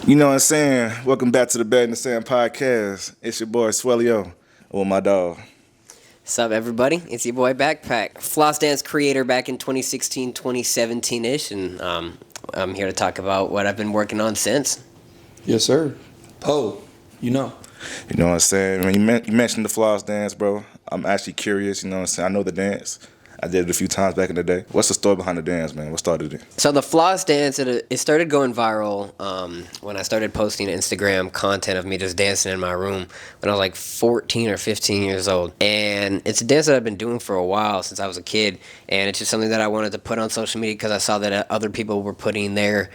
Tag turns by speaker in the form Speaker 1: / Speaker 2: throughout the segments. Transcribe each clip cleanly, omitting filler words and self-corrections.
Speaker 1: You know what I'm saying? Welcome back to the Bed in the Sand podcast. It's your boy Swellio with my dog.
Speaker 2: What's up, everybody? It's your boy Backpack, Floss Dance creator back in 2016, 2017-ish, and I'm here to talk about what I've been working on since.
Speaker 3: Yes, sir. Poe, you know.
Speaker 1: You know what I'm saying? When you mentioned the floss dance, bro, I'm actually curious. You know what I'm saying? I know the dance. I did it a few times back in the day. What's the story behind the dance, man? What started it?
Speaker 2: So the floss dance, it started going viral when I started posting Instagram content of me just dancing in my room when I was like 14 or 15 years old. And it's a dance that I've been doing for a while since I was a kid. And it's just something that I wanted to put on social media because I saw that other people were putting their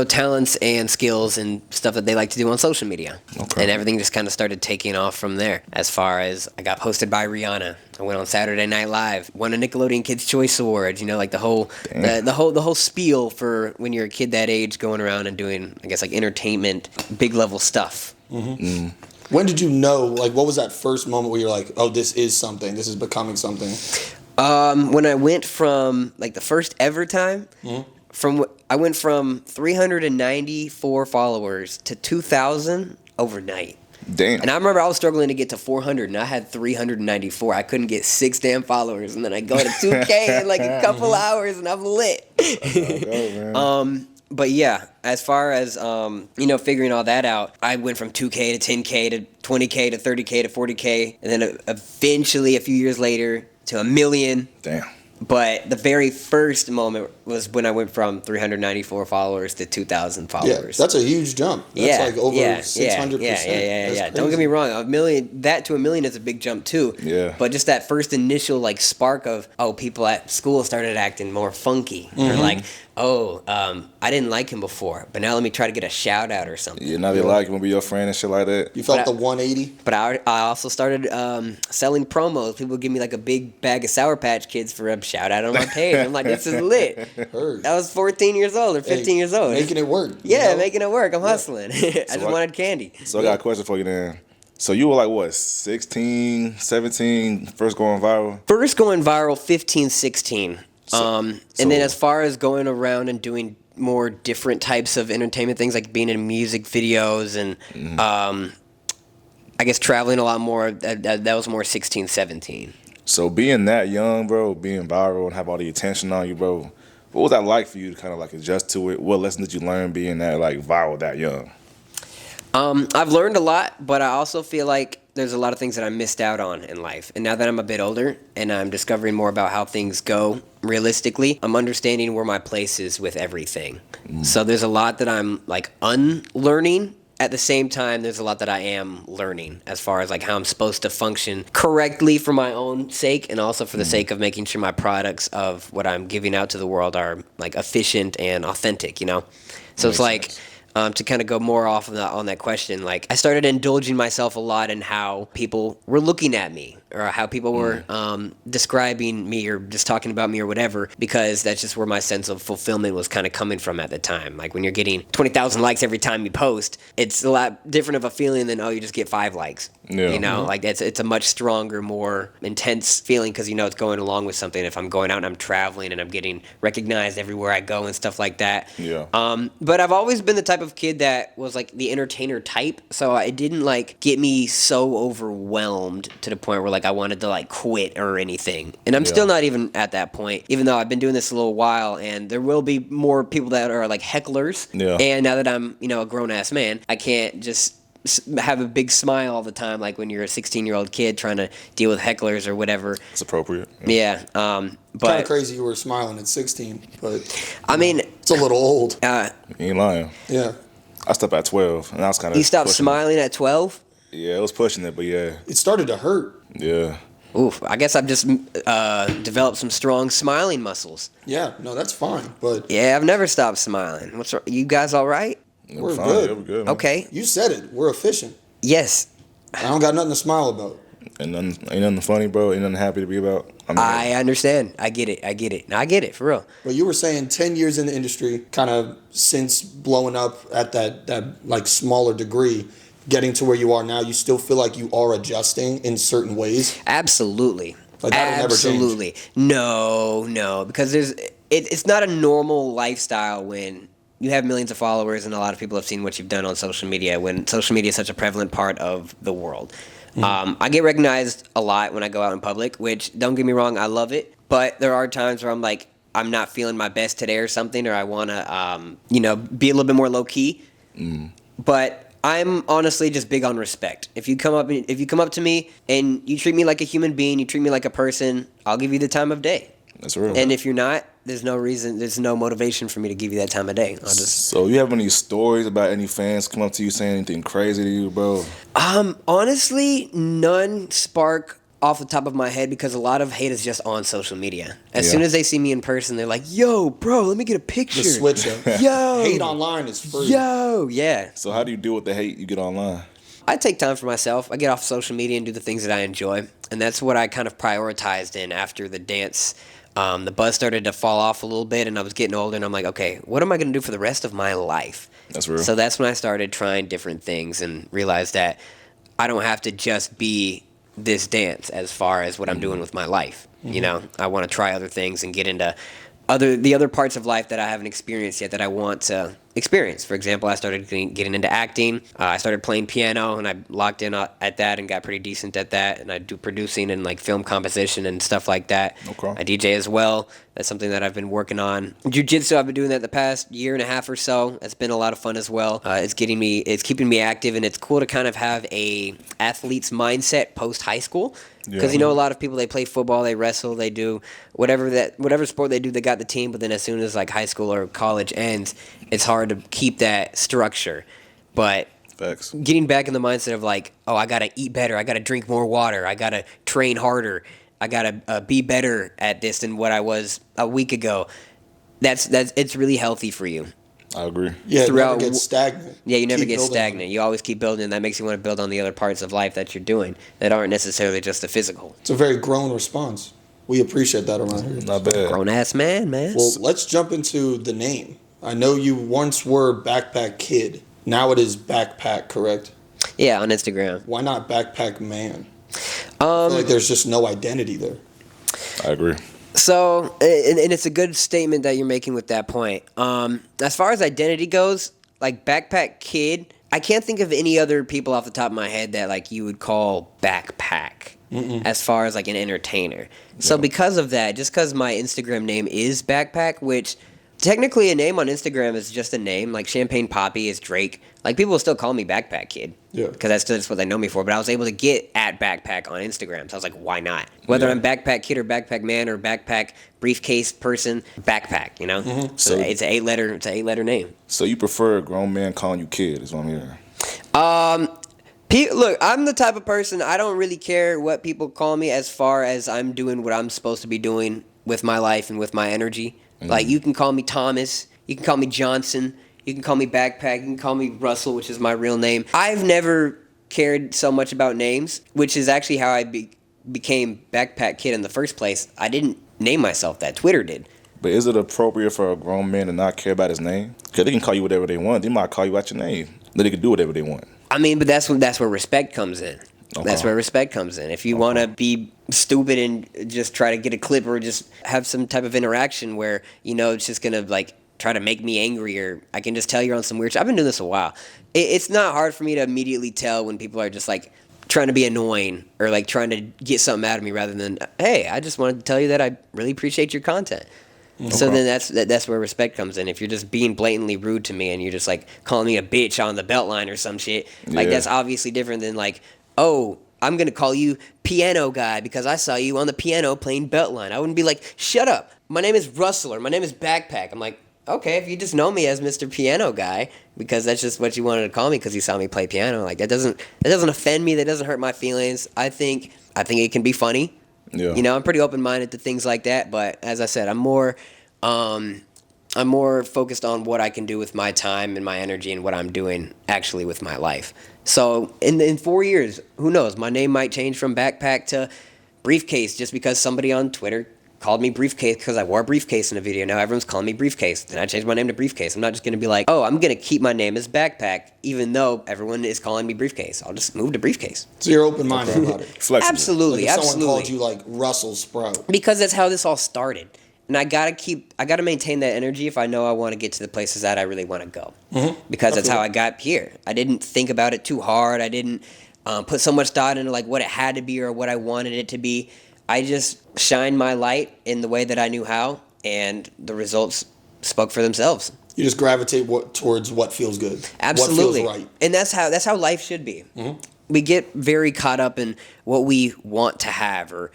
Speaker 2: talents and skills and stuff that they like to do on social media.
Speaker 1: Okay.
Speaker 2: And everything just kind of started taking off from there. As far as I got posted by Rihanna. I went on Saturday Night Live, won a Nickelodeon Kids Choice Award, like the whole spiel for when you're a kid that age going around and doing, I guess, like entertainment, big level stuff.
Speaker 3: Mm-hmm. Mm. When did you know, like, what was that first moment where you're like, oh, this is something, this is becoming something?
Speaker 2: When I went from, like, the first ever time, I went from 394 followers to 2,000 overnight.
Speaker 1: Damn.
Speaker 2: And I remember I was struggling to get to 400, and I had 394. I couldn't get 6 damn followers, and then I go to 2K in like a couple hours, and I'm lit. But yeah, as far as figuring all that out, I went from 2K to 10K to 20K to 30K to 40K, and then eventually a few years later to 1 million.
Speaker 1: Damn.
Speaker 2: But the very first moment was when I went from 394 followers to 2,000 followers.
Speaker 3: Yeah, that's a huge jump. That's like over 600%.
Speaker 2: Yeah. Don't get me wrong. A million, that to 1 million is a big jump too.
Speaker 1: Yeah.
Speaker 2: But just that first initial like spark of, people at school started acting more funky. Or like, I didn't like him before, but now let me try to get a shout out or something.
Speaker 1: Yeah, now they like him to be your friend and shit like that.
Speaker 3: You felt the 180?
Speaker 2: But I also started selling promos. People would give me like a big bag of Sour Patch Kids for a shout out on my page. I'm like, this is lit.
Speaker 3: Heard.
Speaker 2: I was 14 years old or 15 years old.
Speaker 3: Making it work.
Speaker 2: Yeah, making it work. I'm hustling. I just wanted candy.
Speaker 1: So I got a question for you then. So you were like, what, 16, 17, first going viral?
Speaker 2: First going viral, 15, 16. And then as far as going around and doing more different types of entertainment things, like being in music videos and I guess traveling a lot more, that was more 16, 17.
Speaker 1: So being that young, bro, being viral and have all the attention on you, bro, what was that like for you to kind of like adjust to it? What lesson did you learn being that like viral that young?
Speaker 2: I've learned a lot, but I also feel like there's a lot of things that I missed out on in life. And now that I'm a bit older and I'm discovering more about how things go realistically, I'm understanding where my place is with everything. So there's a lot that I'm like unlearning. At the same time, there's a lot that I am learning as far as like how I'm supposed to function correctly for my own sake and also for the sake of making sure my products of what I'm giving out to the world are like efficient and authentic, So it's like to kind of go more off of on that question, like I started indulging myself a lot in how people were looking at me or how people were describing me or just talking about me or whatever, because that's just where my sense of fulfillment was kind of coming from at the time. Like when you're getting 20,000 likes every time you post, it's a lot different of a feeling than, you just get 5 likes.
Speaker 1: Yeah.
Speaker 2: Like it's a much stronger, more intense feeling because it's going along with something. If I'm going out and I'm traveling and I'm getting recognized everywhere I go and stuff like that.
Speaker 1: Yeah.
Speaker 2: But I've always been the type of kid that was like the entertainer type, so it didn't like get me so overwhelmed to the point where like I wanted to like quit or anything. And I'm still not even at that point, even though I've been doing this a little while, and there will be more people that are like hecklers.
Speaker 1: Yeah.
Speaker 2: And now that I'm a grown-ass man, I can't just have a big smile all the time like when you're a 16-year-old kid trying to deal with hecklers or whatever.
Speaker 1: It's appropriate.
Speaker 2: Yeah.
Speaker 3: But kind of crazy you were smiling at 16, but
Speaker 2: I mean,
Speaker 3: it's a little old.
Speaker 1: You ain't lying.
Speaker 3: Yeah.
Speaker 1: I stopped at 12, and I was kind of.
Speaker 2: You stopped smiling at 12?
Speaker 1: Yeah, it was pushing it, but yeah.
Speaker 3: It started to hurt.
Speaker 1: Yeah.
Speaker 2: Oof, I guess I've just developed some strong smiling muscles.
Speaker 3: Yeah, no, that's fine, but.
Speaker 2: Yeah, I've never stopped smiling. What's wrong? You guys all right?
Speaker 3: We're
Speaker 1: fine.
Speaker 3: good.
Speaker 1: Yeah, we're good, man.
Speaker 2: Okay.
Speaker 3: You said it. We're efficient.
Speaker 2: Yes.
Speaker 3: I don't got nothing to smile about.
Speaker 1: Ain't nothing funny, bro. Ain't nothing happy to be about.
Speaker 2: I understand. I get it. No, I get it, for real.
Speaker 3: But you were saying 10 years in the industry, kind of since blowing up at that like smaller degree, getting to where you are now, you still feel like you are adjusting in certain ways?
Speaker 2: Absolutely.
Speaker 3: Like that'll never change?
Speaker 2: Absolutely. No, because it's not a normal lifestyle when you have millions of followers and a lot of people have seen what you've done on social media when social media is such a prevalent part of the world. I get recognized a lot when I go out in public, which, don't get me wrong, I love it. But there are times where I'm like, I'm not feeling my best today or something, or I want to, be a little bit more low key. But I'm honestly just big on respect. If you come up to me and you treat me like a human being, you treat me like a person, I'll give you the time of day.
Speaker 1: That's real.
Speaker 2: And if you're not, there's no motivation for me to give you that time of day.
Speaker 1: So you have any stories about any fans come up to you saying anything crazy to you, bro?
Speaker 2: Honestly, none spark off the top of my head because a lot of hate is just on social media. As soon as they see me in person, they're like, "Yo, bro, let me get a picture."
Speaker 3: The switch up.
Speaker 2: Yo,
Speaker 3: Hate online is free.
Speaker 2: Yo, yeah.
Speaker 1: So how do you deal with the hate you get online?
Speaker 2: I take time for myself. I get off social media and do the things that I enjoy, and that's what I kind of prioritized in after the dance. The buzz started to fall off a little bit, and I was getting older, and I'm like, okay, what am I going to do for the rest of my life?
Speaker 1: That's real.
Speaker 2: So that's when I started trying different things and realized that I don't have to just be this dance as far as what I'm doing with my life. You know, I want to try other things and get into the other parts of life that I haven't experienced yet that I want to experience. For example, I started getting into acting. I started playing piano, and I locked in at that and got pretty decent at that. And I do producing and like film composition and stuff like that.
Speaker 1: Okay.
Speaker 2: I DJ as well. That's something that I've been working on. Jiu-jitsu, I've been doing that the past year and a half or so. It's been a lot of fun as well. It's keeping me active, and it's cool to kind of have a athlete's mindset post high school. Because a lot of people, they play football, they wrestle, they do whatever sport they do, they got the team. But then as soon as like high school or college ends, it's hard to keep that structure. But
Speaker 1: Facts.
Speaker 2: getting back in the mindset of like, oh, I gotta eat better, I gotta drink more water, I gotta train harder, I gotta be better at this than what I was a week ago. It's really healthy for you.
Speaker 1: I agree.
Speaker 3: Yeah, you
Speaker 2: Throughout-
Speaker 3: never get stagnant.
Speaker 2: Yeah, you never
Speaker 3: Keep
Speaker 2: get
Speaker 3: building.
Speaker 2: stagnant. You always keep building, and that makes you want to build on the other parts of life that you're doing that aren't necessarily just the physical.
Speaker 3: It's a very grown response. We appreciate that around here.
Speaker 1: Not bad.
Speaker 2: Grown ass man.
Speaker 3: Well, let's jump into the name. I know you once were Backpack Kid. Now it is Backpack, correct?
Speaker 2: Yeah, on Instagram.
Speaker 3: Why not Backpack Man? I feel like there's just no identity there.
Speaker 1: I agree.
Speaker 2: So, and it's a good statement that you're making with that point. As far as identity goes, like Backpack Kid, I can't think of any other people off the top of my head that like you would call Backpack. As far as like an entertainer. So because of that, just because my Instagram name is Backpack, which technically a name on Instagram is just a name, like Champagne Poppy is Drake. Like people will still call me Backpack Kid.
Speaker 3: Yeah.
Speaker 2: Because that's what they know me for. But I was able to get at Backpack on Instagram. So I was like, why not? Whether I'm Backpack Kid or Backpack Man or Backpack Briefcase Person, Backpack, you know? So it's an 8-letter name.
Speaker 1: So you prefer a grown man calling you kid, is what I'm hearing.
Speaker 2: Look, I'm the type of person, I don't really care what people call me as far as I'm doing what I'm supposed to be doing with my life and with my energy. Like, you can call me Thomas, you can call me Johnson, you can call me Backpack, you can call me Russell, which is my real name. I've never cared so much about names, which is actually how I became Backpack Kid in the first place. I didn't name myself that, Twitter did.
Speaker 1: But is it appropriate for a grown man to not care about his name? Because they can call you whatever they want. They might call you out your name. Then they can do whatever they want.
Speaker 2: I mean, but that's where respect comes in.
Speaker 1: Okay.
Speaker 2: That's where respect comes in. If you want to be stupid and just try to get a clip or just have some type of interaction where, it's just going to, like, try to make me angry or I can just tell you're on some weird shit. I've been doing this a while. It's not hard for me to immediately tell when people are just, like, trying to be annoying or, like, trying to get something out of me rather than, hey, I just wanted to tell you that I really appreciate your content. So then that's where respect comes in. If you're just being blatantly rude to me and you're just like calling me a bitch on the Beltline or some shit, like that's obviously different than like, oh, I'm gonna call you piano guy because I saw you on the piano playing Beltline. I wouldn't be like, shut up. My name is Russell or my name is Backpack. I'm like, okay, if you just know me as Mr. Piano Guy because that's just what you wanted to call me because you saw me play piano, like that doesn't offend me. That doesn't hurt my feelings. I think it can be funny.
Speaker 1: Yeah.
Speaker 2: I'm pretty open-minded to things like that, but as I said, I'm more focused on what I can do with my time and my energy and what I'm doing actually with my life. So in 4 years, who knows? My name might change from Backpack to Briefcase just because somebody on Twitter called me Briefcase because I wore a briefcase in a video. Now everyone's calling me Briefcase. Then I changed my name to Briefcase. I'm not just going to be like, oh, I'm going to keep my name as Backpack even though everyone is calling me Briefcase. I'll just move to Briefcase.
Speaker 3: So you're open-minded about it.
Speaker 1: Flexible.
Speaker 2: Absolutely,
Speaker 3: Like if
Speaker 2: absolutely.
Speaker 3: someone called you like Russell Sprout.
Speaker 2: Because that's how this all started. And I gotta maintain that energy if I know I want to get to the places that I really want to go. Because that's how I got here. I didn't think about it too hard. I didn't put so much thought into like what it had to be or what I wanted it to be. I just shined my light in the way that I knew how, and the results spoke for themselves.
Speaker 3: You just gravitate towards what feels good.
Speaker 2: Absolutely.
Speaker 3: What feels right.
Speaker 2: And that's how life should be. We get very caught up in what we want to have, or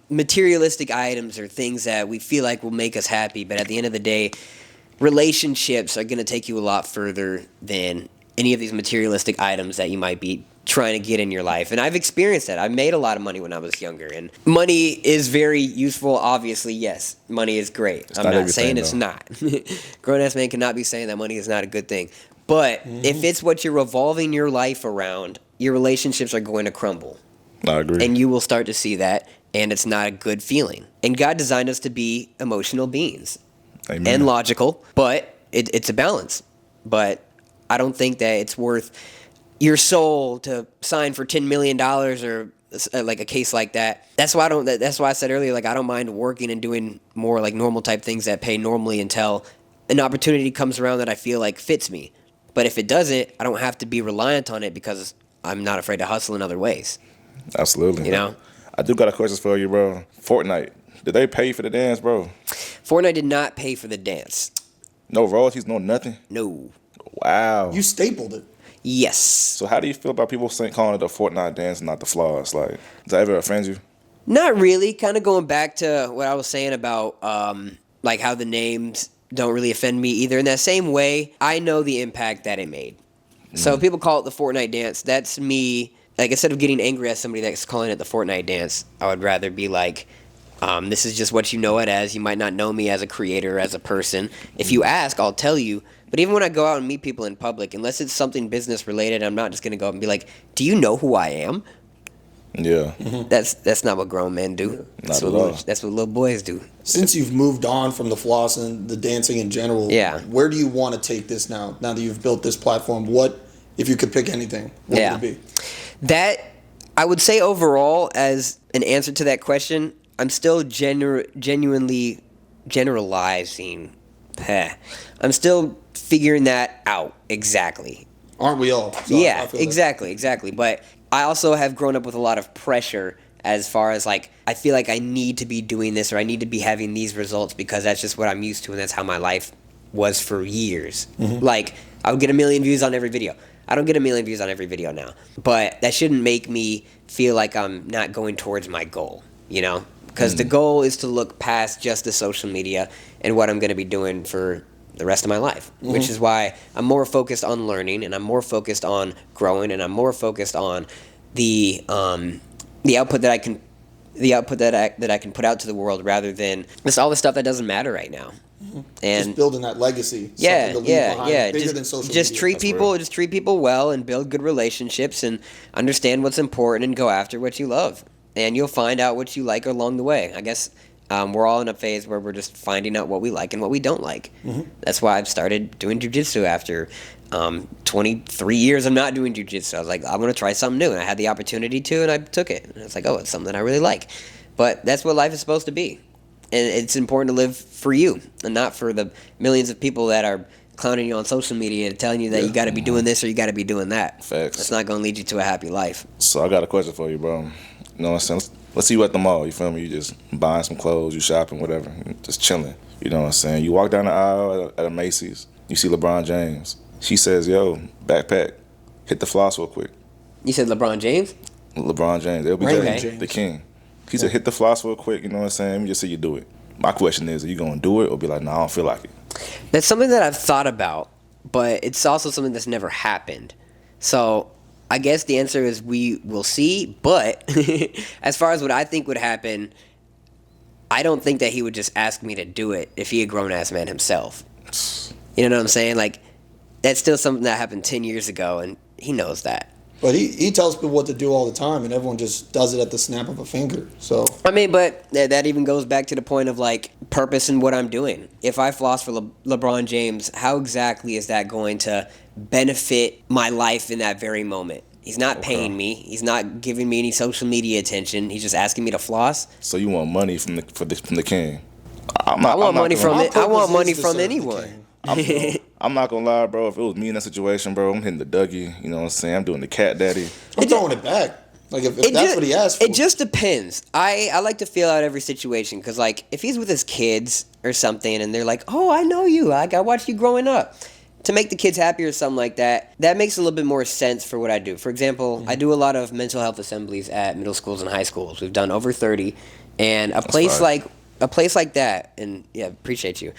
Speaker 2: materialistic items or things that we feel like will make us happy. But at the end of the day, relationships are going to take you a lot further than any of these materialistic items that you might be trying to get in your life. And I've experienced that. I made a lot of money when I was younger, and money is very useful. Obviously, yes, money is great. I'm not saying it's not. Grown-ass man cannot be saying that money is not a good thing. But if it's what you're revolving your life around, your relationships are going to crumble.
Speaker 1: I agree.
Speaker 2: And you will start to see that, and it's not a good feeling. And God designed us to be emotional beings.
Speaker 1: Amen.
Speaker 2: And logical, but it's a balance. But I don't think that it's worth your soul to sign for $10 million or like a case like that. That's why I said earlier, like, I don't mind working and doing more like normal type things that pay normally until an opportunity comes around that I feel like fits me. But if it doesn't, I don't have to be reliant on it because I'm not afraid to hustle in other ways.
Speaker 1: Absolutely.
Speaker 2: You know?
Speaker 1: I do got a question for you, bro. Fortnite, did they pay for the dance, bro?
Speaker 2: Fortnite did not pay for the dance.
Speaker 1: No royalties, no nothing?
Speaker 2: No.
Speaker 1: Wow.
Speaker 3: You stapled it.
Speaker 2: Yes.
Speaker 1: So how do you feel about people calling it the Fortnite dance and not the flaws? Like, does that ever offend you?
Speaker 2: Not really. Kind of going back to what I was saying about like how the names don't really offend me either. In that same way, I know the impact that it made. So if people call it the Fortnite dance, that's me. Like, instead of getting angry at somebody that's calling it the Fortnite dance, I would rather be like, this is just what you know it as. You might not know me as a creator, as a person. If you ask, I'll tell you. But even when I go out and meet people in public, unless it's something business related, I'm not just going to go up and be like, do you know who I am?
Speaker 1: Yeah.
Speaker 2: That's not what grown men do.
Speaker 1: Not at all.
Speaker 2: That's what little boys do.
Speaker 3: Since you've moved on from the floss and the dancing in general, where do you want to take this now? Now that you've built this platform, what, if you could pick anything, what would it be?
Speaker 2: That, I would say overall, as an answer to that question, I'm still genuinely generalizing. I'm still figuring that out exactly.
Speaker 3: Aren't we all? So
Speaker 2: yeah, exactly. But I also have grown up with a lot of pressure as far as, like, I feel like I need to be doing this or I need to be having these results because that's just what I'm used to and that's how my life was for years. Like, I would get 1 million views on every video. I don't get 1 million views on every video now. But that shouldn't make me feel like I'm not going towards my goal, you know? Because the goal is to look past just the social media and what I'm going to be doing for the rest of my life, which is why I'm more focused on learning and I'm more focused on growing and I'm more focused on the output that I can put out to the world rather than just all the stuff that doesn't matter right now. And
Speaker 3: just building that legacy.
Speaker 2: Yeah.
Speaker 3: Bigger than social
Speaker 2: just
Speaker 3: media.
Speaker 2: treat people well and build good relationships and understand what's important and go after what you love. And you'll find out what you like along the way. I guess we're all in a phase where we're just finding out what we like and what we don't like. That's why I've started doing jiu-jitsu after 23 years of not doing jiu-jitsu. I was like, I want to try something new. And I had the opportunity to, and I took it. And it's like, oh, it's something I really like. But that's what life is supposed to be. And it's important to live for you and not for the millions of people that are clowning you on social media and telling you that you got to be doing this or you got to be doing that.
Speaker 1: Facts.
Speaker 2: That's not going to lead you to a happy life.
Speaker 1: So I got a question for you, bro. You know what I'm saying? Let's see you at the mall. You feel me? You just buying some clothes, you shopping, whatever, just chilling. You know what I'm saying? You walk down the aisle at a Macy's. You see LeBron James. She says, "Yo, backpack, hit the floss real quick."
Speaker 2: You said LeBron James?
Speaker 1: LeBron James, LBJ, the king. He said, "Hit the floss real quick." You know what I'm saying? Let me just see you do it. My question is, are you gonna do it or be like, "No, I don't feel like it"?
Speaker 2: That's something that I've thought about, but it's also something that's never happened. So I guess the answer is we will see, but as far as what I think would happen, I don't think that he would just ask me to do it if he a grown-ass man himself. You know what I'm saying? Like, that's still something that happened 10 years ago, and he knows that.
Speaker 3: But he tells people what to do all the time, and everyone just does it at the snap of a finger. So
Speaker 2: I mean, but that even goes back to the point of, like, purpose in what I'm doing. If I floss for LeBron James, how exactly is that going to benefit my life in that very moment? He's not paying me. He's not giving me any social media attention. He's just asking me to floss.
Speaker 1: So you want money from the king?
Speaker 2: I want money from
Speaker 3: My
Speaker 2: it. I want
Speaker 3: purpose
Speaker 2: money
Speaker 3: is to
Speaker 2: from
Speaker 3: serve the
Speaker 2: anyone.
Speaker 3: king.
Speaker 1: I'm not gonna lie, bro. If it was me in that situation, bro, I'm hitting the Dougie. You know what I'm saying? I'm doing the cat daddy.
Speaker 3: I'm throwing it back. Like if that's what he asked for.
Speaker 2: It just depends. I like to feel out every situation because, like, if he's with his kids or something and they're like, "Oh, I know you. Like, I watched you growing up," to make the kids happy or something like that, that makes a little bit more sense for what I do. For example, I do a lot of mental health assemblies at middle schools and high schools. We've done over 30, and a place like that, and yeah, appreciate you.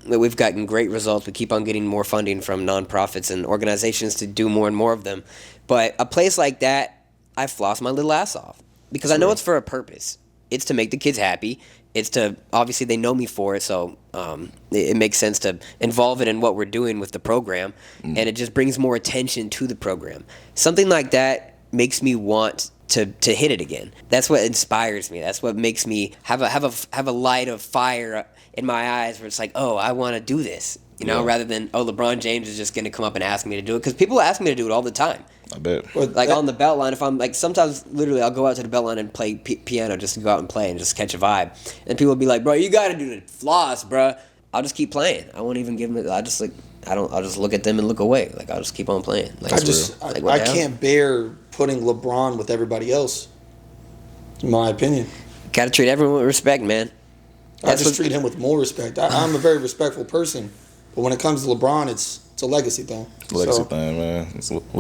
Speaker 2: We've gotten great results. We keep on getting more funding from nonprofits and organizations to do more and more of them. But a place like that, I floss my little ass off because I know it's for a purpose. It's to make the kids happy. It's to, obviously they know me for it, so it makes sense to involve it in what we're doing with the program, and it just brings more attention to the program. Something like that makes me want to hit it again. That's what inspires me. That's what makes me have a light of fire in my eyes where it's like, oh, I want to do this, rather than, oh, LeBron James is just going to come up and ask me to do it, because people ask me to do it all the time.
Speaker 1: I bet.
Speaker 2: Like on the belt line, if I'm like, sometimes literally I'll go out to the belt line and play piano just to go out and play and just catch a vibe. And people will be like, bro, you got to do the floss, bro. I'll just keep playing. I won't even give them, I'll just look at them and look away. Like, I'll just keep on playing. Like,
Speaker 3: I can't bear putting LeBron with everybody else, in my opinion.
Speaker 2: Got to treat everyone with respect, man.
Speaker 3: I just treat him with more respect. I'm a very respectful person. But when it comes to LeBron, it's a legacy thing.
Speaker 1: Legacy thing, man.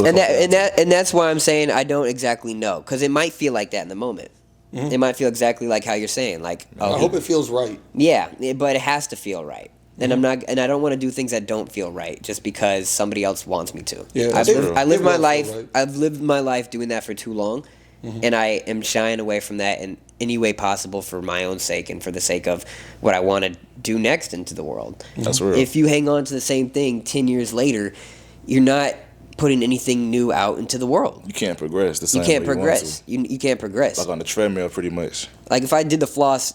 Speaker 2: And that's why I'm saying I don't exactly know, because it might feel like that in the moment. Mm-hmm. It might feel exactly like how you're saying. Like,
Speaker 3: I hope it feels right.
Speaker 2: Yeah, but it has to feel right. And I don't want to do things that don't feel right just because somebody else wants me to.
Speaker 3: Yeah,
Speaker 2: I live my life. Right. I've lived my life doing that for too long, and I am shying away from that in any way possible for my own sake and for the sake of what I want to do next into the world.
Speaker 1: That's real.
Speaker 2: If you hang on to the same thing 10 years later, you're not putting anything new out into the world.
Speaker 1: You can't progress the same
Speaker 2: way you want to. You can't progress.
Speaker 1: Like on the treadmill, pretty much.
Speaker 2: Like if I did the floss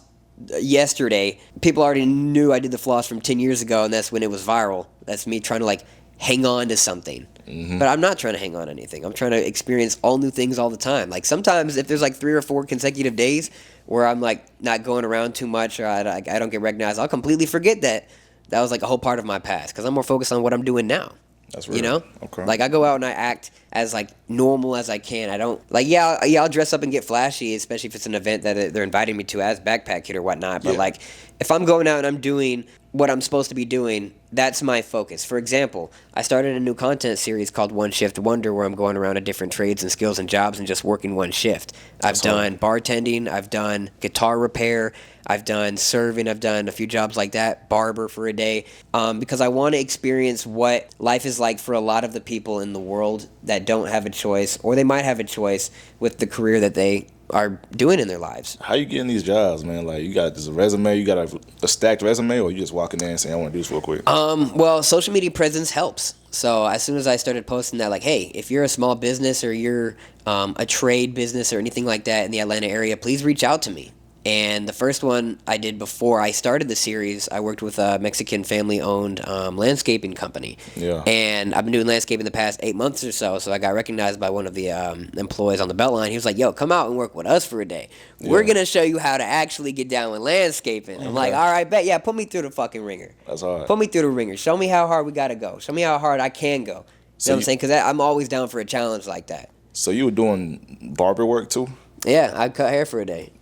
Speaker 2: yesterday, people already knew I did the floss from 10 years ago, and that's when it was viral. That's me trying to like hang on to something. Mm-hmm. But I'm not trying to hang on to anything. I'm trying to experience all new things all the time. Like sometimes if there's like 3 or 4 consecutive days where I'm like not going around too much or I don't get recognized, I'll completely forget that was like a whole part of my past because I'm more focused on what I'm doing now.
Speaker 1: That's real.
Speaker 2: Okay. Like I go out and I act as like normal as I can. I don't like I'll dress up and get flashy, especially if it's an event that they're inviting me to as backpack kid or whatnot. But like if I'm going out and I'm doing what I'm supposed to be doing, that's my focus. For example, I started a new content series called One Shift Wonder where I'm going around to different trades and skills and jobs and just working one shift. I've done bartending, I've done guitar repair, I've done serving, I've done a few jobs like that, barber for a day, because I want to experience what life is like for a lot of the people in the world that don't have a choice, or they might have a choice with the career that they are doing in their lives.
Speaker 1: How you getting these jobs, man? Like you got just a resume, you got a stacked resume, or you just walking in and saying, I want to do this real quick?
Speaker 2: Well, social media presence helps. So as soon as I started posting that, like, hey, if you're a small business or you're a trade business or anything like that in the Atlanta area, please reach out to me. And the first one I did before I started the series, I worked with a Mexican family-owned landscaping company.
Speaker 1: Yeah.
Speaker 2: And I've been doing landscaping the past 8 months or so, so I got recognized by one of the employees on the Beltline. He was like, yo, come out and work with us for a day. Yeah. We're going to show you how to actually get down with landscaping. Okay. I'm like, all right, bet. Yeah, put me through the fucking ringer.
Speaker 1: That's hard.
Speaker 2: Put me through the ringer. Show me how hard we got to go. Show me how hard I can go. You know what I'm saying? Because I'm always down for a challenge like that.
Speaker 1: So you were doing barber work, too?
Speaker 2: Yeah, I cut hair for a day.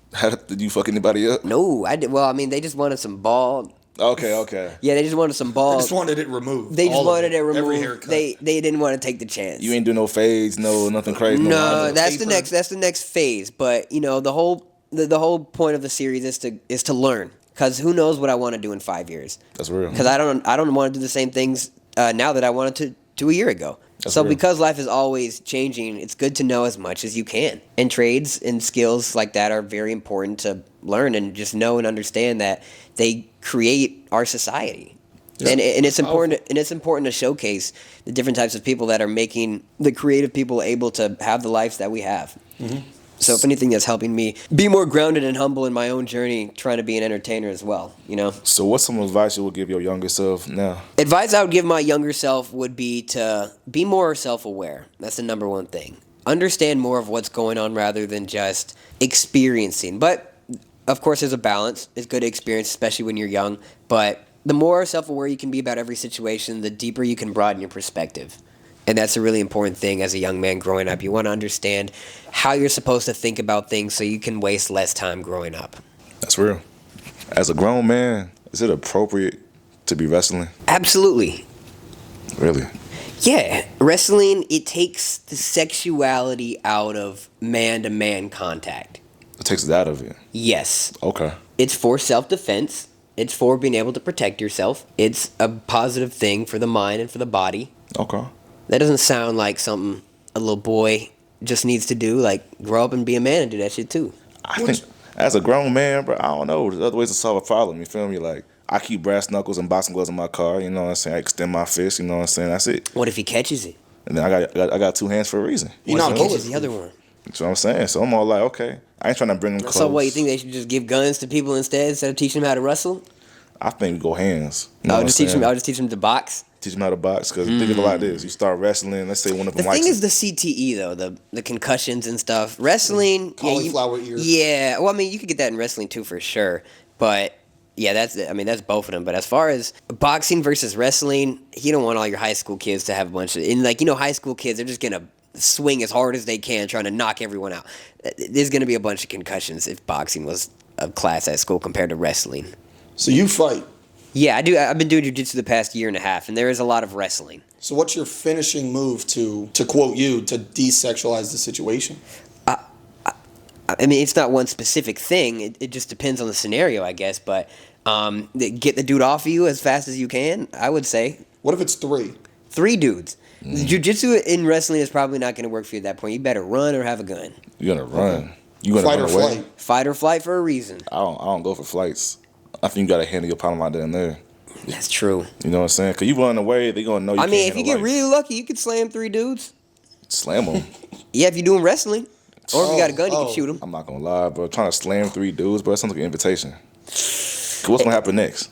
Speaker 1: Did you fuck anybody up?
Speaker 2: No, I did. Well, I mean, they just wanted some bald.
Speaker 1: Okay.
Speaker 2: Yeah, they just wanted some bald.
Speaker 3: They just wanted it removed.
Speaker 2: They just wanted it removed.
Speaker 3: Every haircut.
Speaker 2: They didn't want to take the chance.
Speaker 1: You ain't do no fades, nothing crazy.
Speaker 2: No, that's the next. That's the next phase. But the whole point of the series is to learn. Because who knows what I want to do in 5 years?
Speaker 1: That's real.
Speaker 2: Because I don't want to do the same things now that I wanted to do a year ago. So because life is always changing, it's good to know as much as you can. And trades and skills like that are very important to learn and just know and understand that they create our society. Yeah. And it's important to showcase the different types of people that are making the creative people able to have the lives that we have. Mm-hmm. So if anything, that's helping me be more grounded and humble in my own journey, trying to be an entertainer as well,
Speaker 1: So what's some advice you would give your younger self now?
Speaker 2: Advice I would give my younger self would be to be more self-aware. That's the number one thing. Understand more of what's going on rather than just experiencing. But Of course, there's a balance. It's good to experience, especially when you're young. But the more self-aware you can be about every situation, the deeper you can broaden your perspective. And that's a really important thing as a young man growing up. You want to understand how you're supposed to think about things so you can waste less time growing up.
Speaker 1: That's real. As a grown man, is it appropriate to be wrestling?
Speaker 2: Absolutely.
Speaker 1: Really?
Speaker 2: Yeah, wrestling, it takes the sexuality out of man-to-man contact.
Speaker 1: It takes it out of it.
Speaker 2: Yes.
Speaker 1: Okay.
Speaker 2: It's for self-defense. It's for being able to protect yourself. It's a positive thing for the mind and for the body.
Speaker 1: Okay.
Speaker 2: That doesn't sound like something a little boy just needs to do. Like, grow up and be a man and do that shit too.
Speaker 1: I think as a grown man, bro, I don't know. There's other ways to solve a problem. You feel me? Like, I keep brass knuckles and boxing gloves in my car. You know what I'm saying? I extend my fist. You know what I'm saying? That's it.
Speaker 2: What if he catches it?
Speaker 1: And then I got two hands for a reason.
Speaker 3: You're
Speaker 2: What
Speaker 3: not
Speaker 2: if he catches
Speaker 3: bulletproof.
Speaker 2: the other one?
Speaker 1: That's what I'm saying. So I'm all like, okay, I ain't trying to bring them close.
Speaker 2: So what, you think they should just give guns to people instead of teaching them how to wrestle?
Speaker 1: I think go hands. You know
Speaker 2: I'll
Speaker 1: what
Speaker 2: just
Speaker 1: I'm
Speaker 2: teach them.
Speaker 1: saying?
Speaker 2: I'll just teach them to box.
Speaker 1: Teach them how to box. Because think of it like this: you start wrestling. Let's say one of
Speaker 2: The
Speaker 1: them likes
Speaker 2: thing is
Speaker 1: it.
Speaker 2: the CTE though, the concussions and stuff. Wrestling,
Speaker 3: Cauliflower ears.
Speaker 2: Yeah, well, I mean, you could get that in wrestling too for sure. But yeah, that's both of them. But as far as boxing versus wrestling, you don't want all your high school kids to have a bunch of high school kids. They're just gonna swing as hard as they can, trying to knock everyone out. There's gonna be a bunch of concussions if boxing was a class at school compared to wrestling.
Speaker 3: So you fight.
Speaker 2: Yeah, I do. I've been doing jiu-jitsu the past year and a half, and there is a lot of wrestling.
Speaker 3: So what's your finishing move to quote you, to desexualize the situation?
Speaker 2: I mean, it's not one specific thing. It just depends on the scenario, I guess. But get the dude off of you as fast as you can, I would say.
Speaker 3: What if it's 3?
Speaker 2: 3 dudes. Jiu-jitsu in wrestling is probably not going to work for you at that point. You better run or have a gun.
Speaker 1: You're gonna run. You gonna
Speaker 3: Fight
Speaker 1: run
Speaker 3: or
Speaker 1: away?
Speaker 3: flight?
Speaker 2: Fight or flight for a reason.
Speaker 1: I don't go for flights. I think you gotta handle your problem out there and there.
Speaker 2: That's true.
Speaker 1: You know what I'm saying? Cause you run away, they gonna know you.
Speaker 2: I mean,
Speaker 1: can't
Speaker 2: if you
Speaker 1: handle
Speaker 2: get
Speaker 1: life.
Speaker 2: really lucky, you could slam 3 dudes.
Speaker 1: Slam them.
Speaker 2: Yeah, if you're doing wrestling. Or if you got a gun, you
Speaker 3: Oh.
Speaker 2: can shoot them.
Speaker 1: I'm not gonna lie, bro. Trying to slam 3 dudes, bro. That sounds like an invitation. 'Cause what's gonna happen next?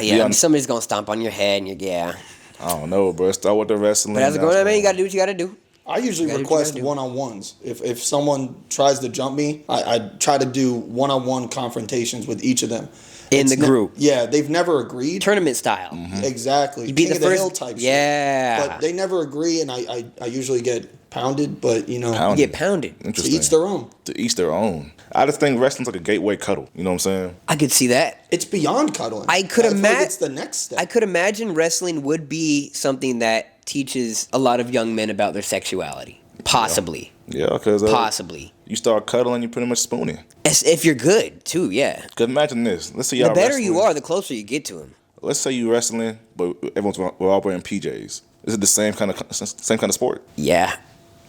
Speaker 2: Yeah, somebody's going to stomp on your head, and yeah.
Speaker 1: I don't know, bro. Start with the wrestling.
Speaker 2: But as a grown up man, you got to do what you got to do.
Speaker 3: I usually
Speaker 2: You gotta do what you
Speaker 3: request
Speaker 2: gotta do.
Speaker 3: one-on-ones. If someone tries to jump me, I try to do one-on-one confrontations with each of them.
Speaker 2: In the group.
Speaker 3: Yeah, they've never agreed.
Speaker 2: Tournament style.
Speaker 3: Exactly.
Speaker 2: You beat
Speaker 3: King
Speaker 2: the
Speaker 3: of the hill
Speaker 2: first.
Speaker 3: type shit.
Speaker 2: Yeah.
Speaker 3: But they never agree, and I usually get pounded, but
Speaker 2: You get pounded.
Speaker 3: to
Speaker 1: Interesting.
Speaker 3: each their own.
Speaker 1: To each their own. I just think wrestling's like a gateway cuddle. You know what I'm saying?
Speaker 2: I could see that.
Speaker 3: It's beyond cuddling.
Speaker 2: I could
Speaker 3: feel like
Speaker 2: imagine.
Speaker 3: it's the next step.
Speaker 2: I could imagine wrestling would be something that teaches a lot of young men about their sexuality. Possibly.
Speaker 1: Yeah, because
Speaker 2: Possibly.
Speaker 1: you start cuddling, you pretty much spooning.
Speaker 2: If you're good, too, yeah.
Speaker 1: Cause imagine this. Let's say y'all
Speaker 2: The better
Speaker 1: wrestling.
Speaker 2: you are, the closer you get to him.
Speaker 1: Let's say you wrestling, but we're all wearing PJs. Is it the same kind of sport?
Speaker 2: Yeah.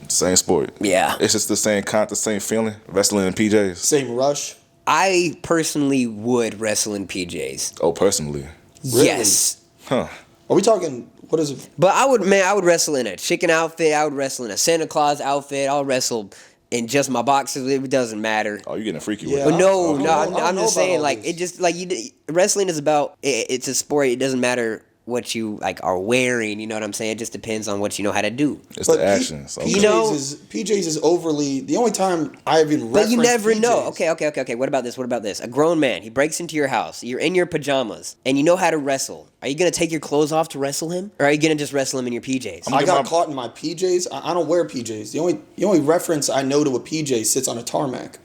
Speaker 1: Same sport.
Speaker 2: Yeah.
Speaker 1: It's just the same feeling. Wrestling in PJs.
Speaker 3: Same rush.
Speaker 2: I personally would wrestle in PJs.
Speaker 1: Oh, personally.
Speaker 3: Really?
Speaker 2: Yes.
Speaker 1: Huh.
Speaker 3: Are we talking? What is it?
Speaker 2: But I would wrestle in a chicken outfit. I would wrestle in a Santa Claus outfit. I'll wrestle in just my boxers. It doesn't matter.
Speaker 1: Oh, you're getting freaky
Speaker 3: Yeah.
Speaker 1: with
Speaker 2: But
Speaker 1: it.
Speaker 2: no,
Speaker 3: I
Speaker 2: no,
Speaker 3: don't know
Speaker 2: I'm just
Speaker 3: about
Speaker 2: saying,
Speaker 3: all
Speaker 2: like,
Speaker 3: this.
Speaker 2: it just, like, wrestling is about, it's a sport. It doesn't matter what you, like, are wearing. You know what I'm saying? It just depends on what you know how to do.
Speaker 1: It's
Speaker 3: But
Speaker 1: the actions.
Speaker 3: PJs
Speaker 2: You know-
Speaker 3: is overly. The only time I've even
Speaker 2: But you
Speaker 3: referenced
Speaker 2: never know.
Speaker 3: PJs.
Speaker 2: Okay. What about this? A grown man, he breaks into your house. You're in your pajamas, and you know how to wrestle. Are you going to take your clothes off to wrestle him? Or are you going to just wrestle him in your PJs?
Speaker 3: I got
Speaker 1: my-
Speaker 3: caught in my PJs. I don't wear PJs. The only reference I know to a PJ sits on a tarmac.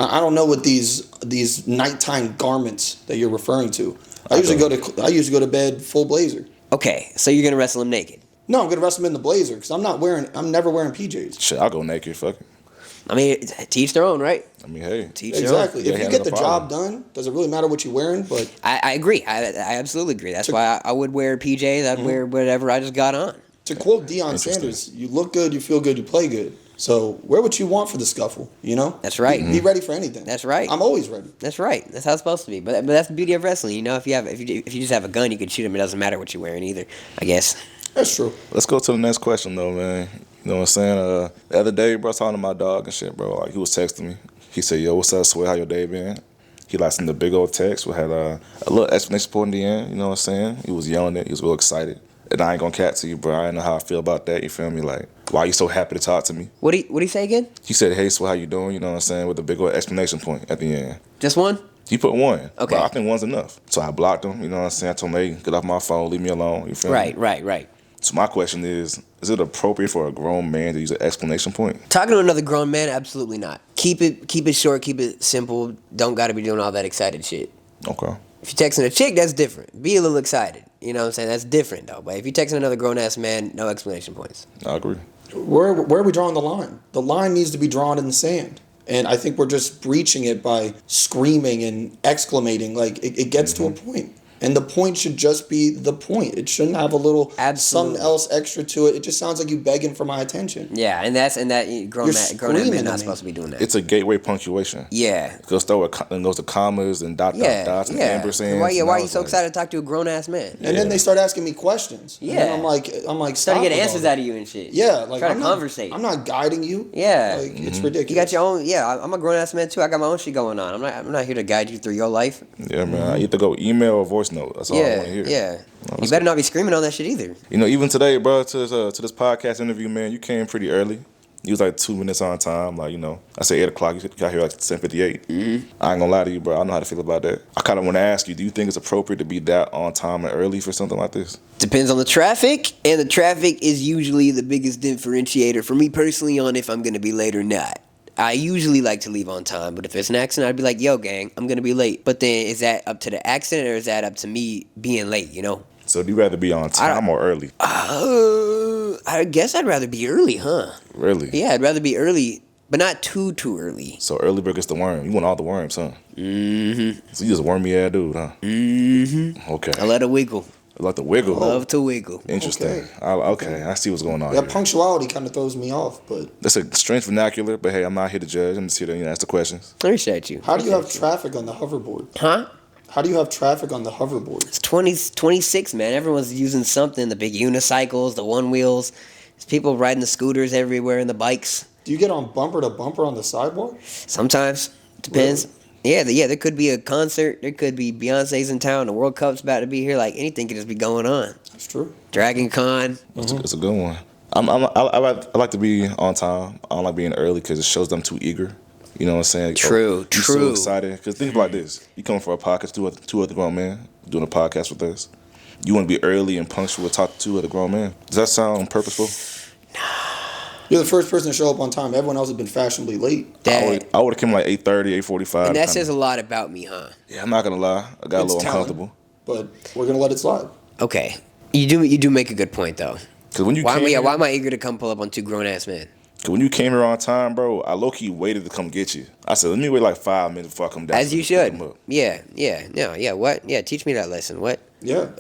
Speaker 3: I don't know what these nighttime garments that you're referring to. I usually go to bed full blazer.
Speaker 2: Okay, so you're going to wrestle him naked.
Speaker 3: No, I'm gonna wrestle him in the blazer because I'm never wearing PJs.
Speaker 1: Shit, I'll go naked. Fuck it.
Speaker 2: I mean, teach their own, right?
Speaker 1: I mean, hey.
Speaker 2: Teach their own.
Speaker 3: Exactly.
Speaker 1: Yeah,
Speaker 3: If you
Speaker 1: handle
Speaker 3: get the
Speaker 1: the
Speaker 3: job
Speaker 1: problem.
Speaker 3: done, does it really matter what you're wearing? But
Speaker 2: I agree. I absolutely agree. That's why I would wear PJs. I'd wear whatever I just got on.
Speaker 3: to quote Deion
Speaker 1: Interesting.
Speaker 3: Sanders, you look good, you feel good, you play good. So wear what you want for the scuffle, you know?
Speaker 2: That's right.
Speaker 3: Be ready for anything.
Speaker 2: That's right.
Speaker 3: I'm always ready.
Speaker 2: That's right. That's how it's supposed to be. But that's the beauty of wrestling. You know, if you just have a gun, you can shoot him. It doesn't matter what you're wearing either. I guess.
Speaker 3: That's true.
Speaker 1: Let's go to the next question, though, man. You know what I'm saying? The other day, bro, I was talking to my dog and shit, bro. Like, he was texting me. He said, yo, what's up, Sway? How your day been? He like sent a big old text. We had a little explanation point in the end. You know what I'm saying? He was yelling it. He was real excited. And I ain't gonna cat to you, bro. I don't know how I feel about that. You feel me? Like, why you so happy to talk to me?
Speaker 2: What do you say again?
Speaker 1: He said, hey, so how you doing? You know what I'm saying? With a big old exclamation point at the end.
Speaker 2: Just one?
Speaker 1: He put one.
Speaker 2: Okay.
Speaker 1: But I think one's enough. So I blocked him. You know what I'm saying? I told him, hey, get off my phone. Leave me alone. You feel me?
Speaker 2: Right.
Speaker 1: So my question is it appropriate for a grown man to use an exclamation point?
Speaker 2: Talking to another grown man, absolutely not. Keep it short, keep it simple. Don't got to be doing all that excited shit.
Speaker 1: Okay.
Speaker 2: If you're texting a chick, that's different. Be a little excited. You know what I'm saying? That's different, though. But if you're texting another grown-ass man, no explanation points.
Speaker 1: I agree.
Speaker 3: Where are we drawing the line? The line needs to be drawn in the sand. And I think we're just breaching it by screaming and exclamating. Like, it gets to a point. And the point should just be the point. It shouldn't have a little something else extra to it. It just sounds like you begging for my attention.
Speaker 2: Yeah, and that grown man not supposed to be doing that.
Speaker 1: It's a gateway punctuation.
Speaker 2: Yeah.
Speaker 1: It goes to commas and dots and ampersands.
Speaker 2: Why are you so excited to talk to a grown ass man?
Speaker 3: And then they start asking me questions.
Speaker 2: Yeah.
Speaker 3: And I'm like,
Speaker 2: start
Speaker 3: stop
Speaker 2: to get
Speaker 3: with
Speaker 2: answers
Speaker 3: all
Speaker 2: out of you and shit.
Speaker 3: Yeah, like
Speaker 2: try to conversate.
Speaker 3: I'm not guiding you.
Speaker 2: Yeah.
Speaker 3: Like it's ridiculous.
Speaker 2: You got your own. Yeah, I'm a grown ass man too. I got my own shit going on. I'm not here to guide you through your life.
Speaker 1: Yeah, man. I either to go email or voice note. That's all I want to hear.
Speaker 2: Yeah. You better not be screaming on that shit either.
Speaker 1: You know, even today, bro, to this podcast interview, man, you came pretty early. You was like 2 minutes on time. Like, you know, I said 8 o'clock. You got here like 10:58. Mm-hmm. I ain't gonna lie to you, bro. I know how to feel about that. I kind of want to ask you, do you think it's appropriate to be that on time and early for something like this?
Speaker 2: Depends on the traffic, and the traffic is usually the biggest differentiator for me personally on if I'm gonna be late or not. I usually like to leave on time, but if there's an accident, I'd be like, yo, gang, I'm going to be late. But then is that up to the accident or is that up to me being late, you know?
Speaker 1: So do you rather be on time or early?
Speaker 2: I guess I'd rather be early, huh?
Speaker 1: Really?
Speaker 2: Yeah, I'd rather be early, but not too early.
Speaker 1: So early bird gets the worm. You want all the worms, huh?
Speaker 2: Mm-hmm.
Speaker 1: So you just wormy ass dude, huh?
Speaker 2: Mm-hmm.
Speaker 1: Okay.
Speaker 2: I let it wiggle.
Speaker 1: I like to wiggle.
Speaker 2: Love to wiggle.
Speaker 1: Interesting. Okay. I see what's going on
Speaker 3: That
Speaker 1: here.
Speaker 3: punctuality kind of throws me off, but...
Speaker 1: That's a strange vernacular, but hey, I'm not here to judge. I'm just here to ask the questions.
Speaker 2: I appreciate you.
Speaker 3: How do you have traffic on the hoverboard?
Speaker 2: Huh?
Speaker 3: How do you have traffic on the hoverboard?
Speaker 2: It's 26, man. Everyone's using something. The big unicycles, the one wheels. There's people riding the scooters everywhere and the bikes.
Speaker 3: Do you get on bumper to bumper on the sidewalk?
Speaker 2: Sometimes. Depends. Really? Yeah, there could be a concert. There could be Beyonce's in town. The World Cup's about to be here. Like, anything could just be going on.
Speaker 3: That's true.
Speaker 2: Dragon Con.
Speaker 1: That's a good one. I like to be on time. I don't like being early because it shows them too eager. You know what I'm saying?
Speaker 2: True.
Speaker 1: You're so excited. Because think about this. You come for a podcast, two other grown men doing a podcast with us. You want to be early and punctual, talk to 2 other grown men. Does that sound purposeful?
Speaker 3: You're the first person to show up on time. Everyone else has been fashionably late.
Speaker 1: I would have come like 8:30, 8:45.
Speaker 2: And that says a lot about me, huh?
Speaker 1: Yeah, I'm not going to lie. I got a little uncomfortable.
Speaker 3: But we're going to let it slide.
Speaker 2: Okay. You do make a good point, though.
Speaker 1: Because when
Speaker 2: why am I eager to come pull up on 2 grown-ass men?
Speaker 1: Because when you came here on time, bro, I low-key waited to come get you. I said, let me wait like 5 minutes before I come down.
Speaker 2: As you should. Yeah. What? Yeah, teach me that lesson. What?
Speaker 3: Yeah.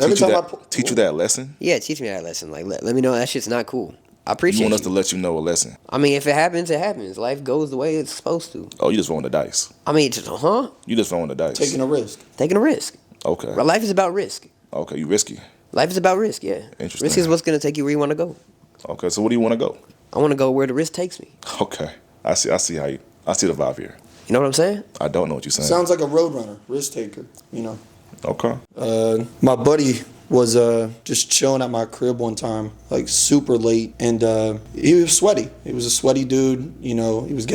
Speaker 1: Teach you that lesson?
Speaker 2: Yeah, teach me that lesson. Like, let me know that shit's not cool. I appreciate
Speaker 1: you. Want us to let you know a lesson?
Speaker 2: I mean, if it happens, it happens. Life goes the way it's supposed to.
Speaker 1: Oh, you just rolling the dice.
Speaker 2: I mean,
Speaker 1: You just rolling the dice.
Speaker 3: Taking a risk.
Speaker 1: Okay.
Speaker 2: But life is about risk.
Speaker 1: Okay, you risky.
Speaker 2: Life is about risk, yeah.
Speaker 1: Interesting.
Speaker 2: Risk is what's going to take you where you want to go.
Speaker 1: Okay, so where do you want to go?
Speaker 2: I want to go where the risk takes me.
Speaker 1: Okay. I see the vibe here.
Speaker 2: You know what I'm saying?
Speaker 1: I don't know what you're saying.
Speaker 3: Sounds like a roadrunner, risk taker, you know.
Speaker 1: Okay.
Speaker 3: My buddy was just chilling at my crib one time, like super late, and he was sweaty. He was a sweaty dude, you know. He was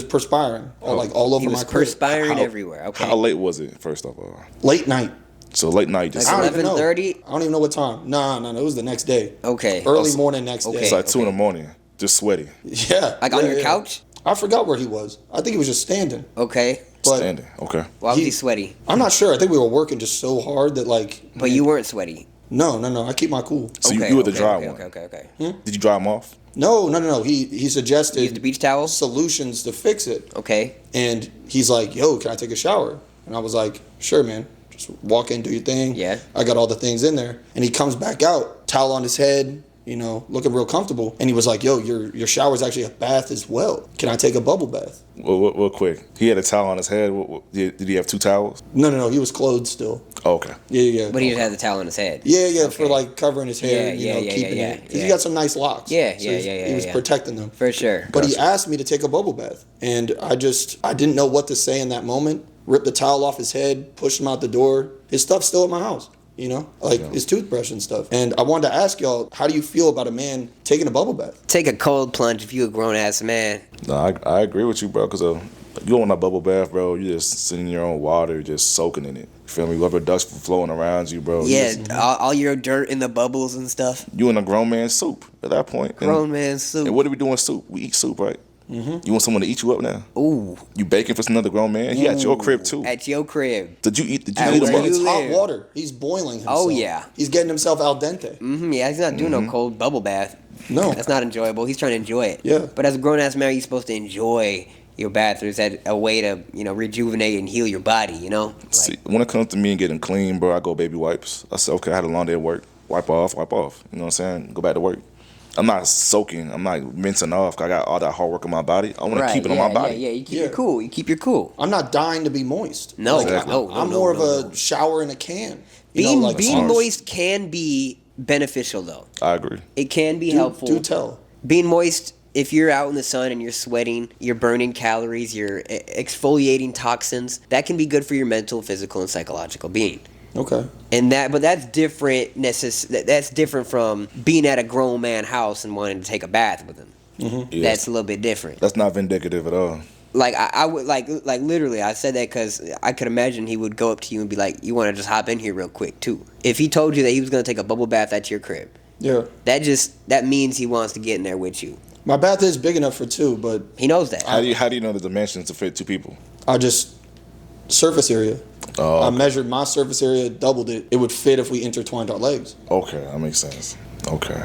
Speaker 3: perspiring, all over my crib.
Speaker 2: He was perspiring everywhere. Okay.
Speaker 1: How late was it? First of all,
Speaker 3: late night.
Speaker 1: So late night, just
Speaker 2: like 11:30.
Speaker 3: I don't even know what time. No, it was the next day.
Speaker 2: Okay.
Speaker 3: Early morning next day.
Speaker 1: It's like 2 in the morning, just sweaty.
Speaker 3: Yeah.
Speaker 2: Like on your couch?
Speaker 3: I forgot where he was. I think he was just standing.
Speaker 2: Okay.
Speaker 3: But
Speaker 1: standing. Okay.
Speaker 2: Why was he sweaty?
Speaker 3: I'm not sure. I think we were working just so hard that like.
Speaker 2: But you weren't sweaty.
Speaker 3: No. I keep my cool.
Speaker 1: So you were the dry one.
Speaker 2: Okay.
Speaker 1: Did you dry him off?
Speaker 3: No. He suggested.
Speaker 2: Use the beach towel?
Speaker 3: Solutions to fix it.
Speaker 2: Okay.
Speaker 3: And he's like, "Yo, can I take a shower?" And I was like, "Sure, man. Just walk in, do your thing."
Speaker 2: Yeah.
Speaker 3: I got all the things in there. And he comes back out, towel on his head, you know, looking real comfortable. And he was like, "Yo, your shower's actually a bath as well. Can I take a bubble bath?"
Speaker 1: Well, real quick. He had a towel on his head. Did he have 2 towels?
Speaker 3: No. He was clothed still.
Speaker 1: Oh, okay.
Speaker 3: Yeah.
Speaker 2: But he just had the towel on his head.
Speaker 3: Yeah,
Speaker 2: okay.
Speaker 3: For like covering his hair, keeping it. Because he got some nice locks.
Speaker 2: Yeah.
Speaker 3: He was protecting them.
Speaker 2: For sure.
Speaker 3: But he asked me to take a bubble bath. And I didn't know what to say in that moment. Ripped the towel off his head, pushed him out the door. His stuff's still at my house. You know, like his toothbrush and stuff. And I wanted to ask y'all, how do you feel about a man taking a bubble bath?
Speaker 2: Take a cold plunge if you a grown ass man.
Speaker 1: No, I agree with you, bro. Cause you don't want a bubble bath, bro. You just sitting in your own water, just soaking in it. You feel me? Rubber ducks flowing around you, bro.
Speaker 2: Yeah, all your dirt in the bubbles and stuff.
Speaker 1: You in a grown man soup at that point.
Speaker 2: Grown man soup.
Speaker 1: And what do we do in soup? We eat soup, right? Mm-hmm. You want someone to eat you up now?
Speaker 2: Ooh.
Speaker 1: You baking for another grown man? He at your crib too.
Speaker 2: At your crib.
Speaker 1: Did you eat? Did you
Speaker 2: At
Speaker 1: eat
Speaker 2: where
Speaker 1: him up?
Speaker 2: you
Speaker 3: It's hot
Speaker 2: live.
Speaker 3: water. He's boiling himself.
Speaker 2: Oh, yeah.
Speaker 3: He's getting himself al dente.
Speaker 2: Yeah, he's not doing no cold bubble bath.
Speaker 3: No.
Speaker 2: That's not enjoyable. He's trying to enjoy it.
Speaker 3: Yeah.
Speaker 2: But as a grown ass man, you're supposed to enjoy your bath. There's a way to, rejuvenate and heal your body, you know?
Speaker 1: See, when it comes to me and getting clean, bro, I go baby wipes. I say, okay, I had a long day at work. Wipe off. You know what I'm saying? Go back to work. I'm not soaking. I'm not rinsing off. 'Cause I got all that hard work in my body. I want to keep it on my body.
Speaker 2: Yeah, you keep
Speaker 3: Yeah.
Speaker 2: your cool. You keep your cool.
Speaker 3: I'm not dying to be moist.
Speaker 2: No,
Speaker 1: Exactly.
Speaker 3: I'm more of a shower in a can.
Speaker 2: Being
Speaker 3: like
Speaker 2: being
Speaker 3: SARS.
Speaker 2: moist can be beneficial, though.
Speaker 1: I agree.
Speaker 2: It can be helpful.
Speaker 3: Do tell.
Speaker 2: Being moist, if you're out in the sun and you're sweating, you're burning calories, you're exfoliating toxins, that can be good for your mental, physical, and psychological being.
Speaker 3: Okay.
Speaker 2: But that's different. That's different from being at a grown man house and wanting to take a bath with him.
Speaker 1: Yeah.
Speaker 2: That's a little bit different.
Speaker 1: That's not vindicative at all.
Speaker 2: Like I would like literally I said that because I could imagine he would go up to you and be like, "You want to just hop in here real quick too?" If he told you that he was gonna take a bubble bath at your crib,
Speaker 3: Yeah.
Speaker 2: that means he wants to get in there with you.
Speaker 3: My bath is big enough for two, but
Speaker 2: He knows that.
Speaker 1: How do you know the dimensions to fit two people?
Speaker 3: I just surface area.
Speaker 1: Oh,
Speaker 3: I measured my surface area, doubled it. It would fit if we intertwined our legs.
Speaker 1: okay, that makes sense. Okay.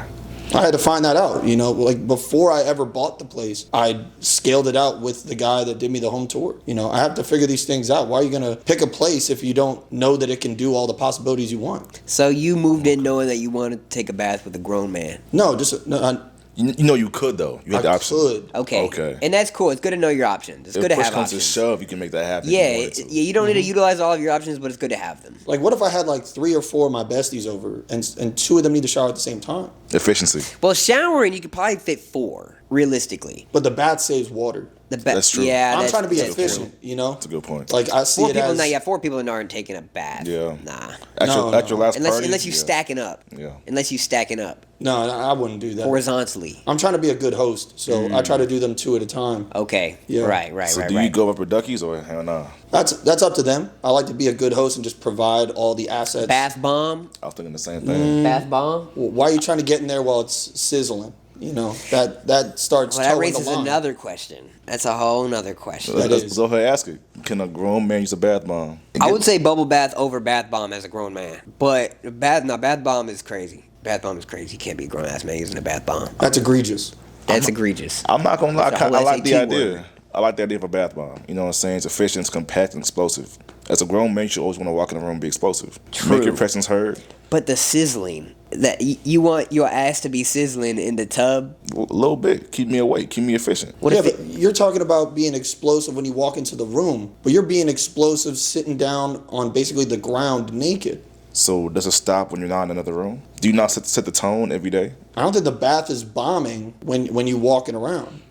Speaker 3: I had to find that out, like before I ever bought the place, I scaled it out with the guy that did me the home tour. I have to figure these things out. Why are you going to pick a place if you don't know that it can do all the possibilities you want?
Speaker 2: So you moved in knowing that you wanted to take a bath with a grown man.
Speaker 3: No, just, no,
Speaker 1: You know you could though. You had the
Speaker 3: I
Speaker 1: option.
Speaker 3: could.
Speaker 2: Okay.
Speaker 1: Okay.
Speaker 2: And that's cool. It's good to know your options. It's
Speaker 1: If
Speaker 2: good to
Speaker 1: push
Speaker 2: have
Speaker 1: comes to
Speaker 2: options.
Speaker 1: shove, you can make that happen. if
Speaker 2: Yeah,
Speaker 1: you wanted to.
Speaker 2: you don't need to utilize all of your options, but it's good to have them.
Speaker 3: Like, what if I had like 3 or 4 of my besties over and 2 of them need to shower at the same time?
Speaker 1: Efficiency.
Speaker 2: Well, showering, you could probably fit 4, realistically.
Speaker 3: But the bath saves water.
Speaker 1: That's true.
Speaker 2: Yeah,
Speaker 3: I'm
Speaker 2: that's-
Speaker 3: trying to be
Speaker 2: that's
Speaker 3: efficient,
Speaker 2: true.
Speaker 1: That's a good point.
Speaker 3: Like, I see
Speaker 2: 4
Speaker 3: it
Speaker 2: people,
Speaker 3: as...
Speaker 2: 4 people aren't taking a bath.
Speaker 1: Yeah.
Speaker 2: Nah.
Speaker 1: At your last
Speaker 2: Unless
Speaker 1: party.
Speaker 2: unless you
Speaker 1: yeah.
Speaker 2: stacking up.
Speaker 1: Yeah.
Speaker 2: Unless you stacking up
Speaker 3: No, I wouldn't do that.
Speaker 2: horizontally.
Speaker 3: I'm trying to be a good host, so I try to do them 2 at a time.
Speaker 2: Okay.
Speaker 3: Yeah.
Speaker 2: Right.
Speaker 1: So do you go up for duckies or hell no?
Speaker 3: That's up to them. I like to be a good host and just provide all the assets.
Speaker 2: Bath bomb?
Speaker 1: I was thinking the same thing.
Speaker 2: Bath bomb?
Speaker 3: Why are you trying to get in there while it's sizzling? That starts
Speaker 2: Well, that
Speaker 3: towing the
Speaker 2: raises
Speaker 3: line.
Speaker 2: another question. That's a whole nother question.
Speaker 3: That
Speaker 1: Let's
Speaker 3: is.
Speaker 1: go ahead and ask it. Can a grown man use a bath bomb?
Speaker 2: I would say bubble bath over bath bomb as a grown man. But bath bomb is crazy. Bath bomb is crazy. You can't be a grown ass man using a bath bomb.
Speaker 3: That's egregious.
Speaker 2: That's egregious.
Speaker 1: I'm not gonna lie.
Speaker 2: That's a
Speaker 1: I
Speaker 2: whole
Speaker 1: like the
Speaker 2: SAT
Speaker 1: idea.
Speaker 2: word.
Speaker 1: I like the idea of a bath bomb. You know what I'm saying? It's efficient, it's compact, and explosive. As a grown man, you should always want to walk in the room and be explosive.
Speaker 2: True.
Speaker 1: Make your presence heard.
Speaker 2: But the sizzling, that you want your ass to be sizzling in the tub.
Speaker 1: A little bit. Keep me awake. Keep me efficient.
Speaker 2: What
Speaker 3: Yeah,
Speaker 2: if
Speaker 3: but you're talking about being explosive when you walk into the room, but you're being explosive sitting down on basically the ground naked.
Speaker 1: So does it stop when you're not in another room? Do you not set the tone every day?
Speaker 3: I don't think the bath is bombing when you're walking around,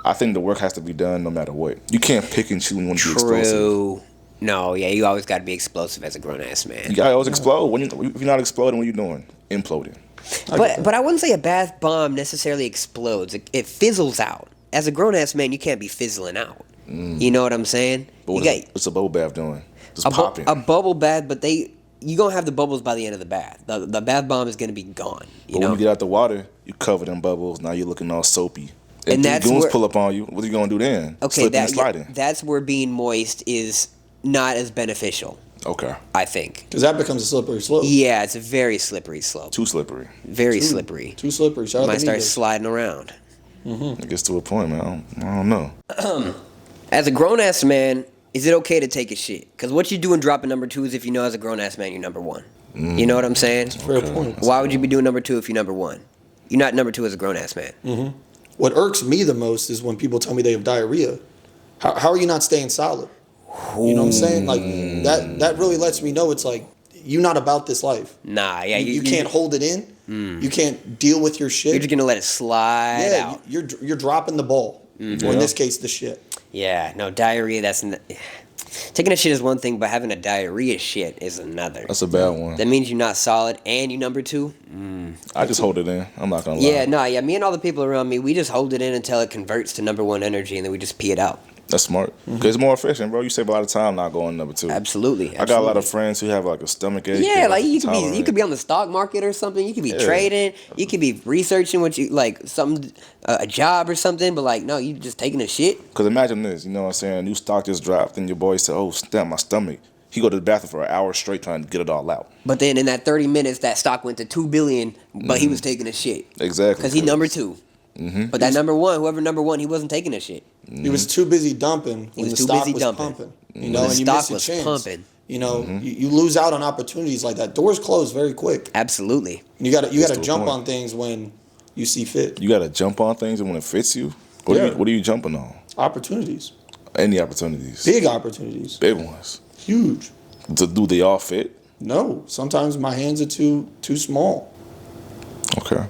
Speaker 1: I think the work has to be done no matter what. You can't pick and choose when you want to be explosive.
Speaker 2: True. No, yeah, you always got to be explosive as a grown ass man.
Speaker 1: You gotta always explode. If you're not exploding, what are you doing? Imploding.
Speaker 2: But I wouldn't say a bath bomb necessarily explodes. It fizzles out. As a grown ass man, you can't be fizzling out. You know what I'm saying?
Speaker 1: But
Speaker 2: You
Speaker 1: what's a bubble bath doing? Just
Speaker 2: a,
Speaker 1: popping.
Speaker 2: a bubble bath, but you gonna have the bubbles by the end of the bath. The bath bomb is gonna be gone.
Speaker 1: But
Speaker 2: You know.
Speaker 1: when you get out the water, you covered in bubbles. Now you're looking all soapy. If
Speaker 2: And
Speaker 1: the
Speaker 2: that's
Speaker 1: goons
Speaker 2: where-
Speaker 1: pull up on you, what are you gonna do then?
Speaker 2: Okay,
Speaker 1: Slipping and sliding.
Speaker 2: that's where being moist is not as beneficial.
Speaker 1: Okay.
Speaker 2: I think.
Speaker 3: Because that becomes a slippery slope.
Speaker 2: Yeah, it's a very slippery slope.
Speaker 1: Too slippery.
Speaker 2: Very slippery.
Speaker 3: Too slippery. Shout
Speaker 2: You
Speaker 3: out
Speaker 2: might
Speaker 3: to
Speaker 2: start
Speaker 3: Migos.
Speaker 2: sliding around.
Speaker 1: It gets to a point, man. I don't know.
Speaker 2: As a grown ass man, is it okay to take a shit? Because what you doing dropping number 2 is if you know as a grown ass man you're number 1. You know what I'm saying?
Speaker 3: Fair point.
Speaker 2: Why would you be doing number 2 if you're number 1? You're not number 2 as a grown ass man.
Speaker 3: What irks me the most is when people tell me they have diarrhea. How are you not staying solid? You know what I'm saying? Like that really lets me know it's like you're not about this life.
Speaker 2: Nah, yeah,
Speaker 3: You can't hold it in. You can't deal with your shit.
Speaker 2: You're just gonna let it slide
Speaker 3: yeah,
Speaker 2: out.
Speaker 3: you're dropping the ball. Or in this case, the shit.
Speaker 2: Yeah, no diarrhea. Taking a shit is one thing, but having a diarrhea shit is another.
Speaker 1: That's a bad one.
Speaker 2: That means you're not solid, and you number 2.
Speaker 1: I just hold it in. I'm not gonna lie.
Speaker 2: Yeah, no, yeah. Me and all the people around me, we just hold it in until it converts to number 1 energy, and then we just pee it out.
Speaker 1: That's smart. Because it's more efficient, bro. You save a lot of time not going number 2.
Speaker 2: Absolutely.
Speaker 1: I got a lot of friends who have like a stomach ache.
Speaker 2: Yeah, like you
Speaker 1: tolerant.
Speaker 2: could be on the stock market or something. You could be trading. You could be researching what you like, something, a job or something. But like, no, you just taking a shit.
Speaker 1: Because imagine this, you know what I'm saying? A new stock just dropped, and your boy said, "Oh, snap, my stomach." He go to the bathroom for an hour straight trying to get it all out.
Speaker 2: But then in that 30 minutes, that stock went to $2 billion, but he was taking a shit.
Speaker 1: Exactly.
Speaker 2: Because he number 2. But that number 1, whoever number 1, he wasn't taking a shit.
Speaker 3: He was too busy dumping when the stock was pumping. You know,
Speaker 2: When the
Speaker 3: and you
Speaker 2: stock
Speaker 3: miss your
Speaker 2: was
Speaker 3: chance.
Speaker 2: pumping.
Speaker 3: You know, you lose out on opportunities like that. Doors close very quick.
Speaker 2: Absolutely.
Speaker 3: And you gotta
Speaker 1: to a
Speaker 3: jump
Speaker 1: point.
Speaker 3: on things when you see fit.
Speaker 1: You got to jump on things and when it fits you. What are you jumping on?
Speaker 3: Opportunities.
Speaker 1: Any opportunities.
Speaker 3: Big opportunities.
Speaker 1: Big ones.
Speaker 3: Huge.
Speaker 1: Do they all fit?
Speaker 3: No. Sometimes my hands are too small.
Speaker 1: Okay.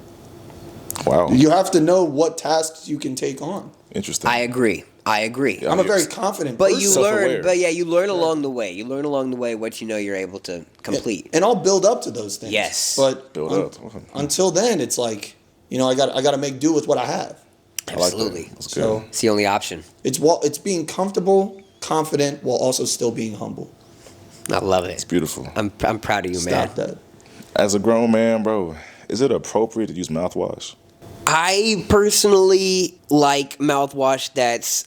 Speaker 1: Wow.
Speaker 3: You have to know what tasks you can take on.
Speaker 1: Interesting.
Speaker 2: I agree.
Speaker 1: Yeah.
Speaker 3: I'm a very confident
Speaker 2: But
Speaker 3: person.
Speaker 2: you
Speaker 1: Self-aware.
Speaker 2: learn, but yeah, you learn along the way. You learn along the way what you know you're able to complete.
Speaker 3: And I'll build up to those things.
Speaker 2: Yes.
Speaker 3: But
Speaker 1: Build up.
Speaker 3: until then, it's like, you know, I got to make do with what I have.
Speaker 1: I like that.
Speaker 2: Absolutely.
Speaker 1: That's
Speaker 3: So
Speaker 1: good.
Speaker 2: It's the only option.
Speaker 3: it's being comfortable, confident, while also still being humble.
Speaker 2: I love
Speaker 1: It's
Speaker 2: it.
Speaker 1: beautiful.
Speaker 2: I'm proud of you, man.
Speaker 3: Stop that.
Speaker 1: As a grown man, bro, is it appropriate to use mouthwash?
Speaker 2: I personally like mouthwash that's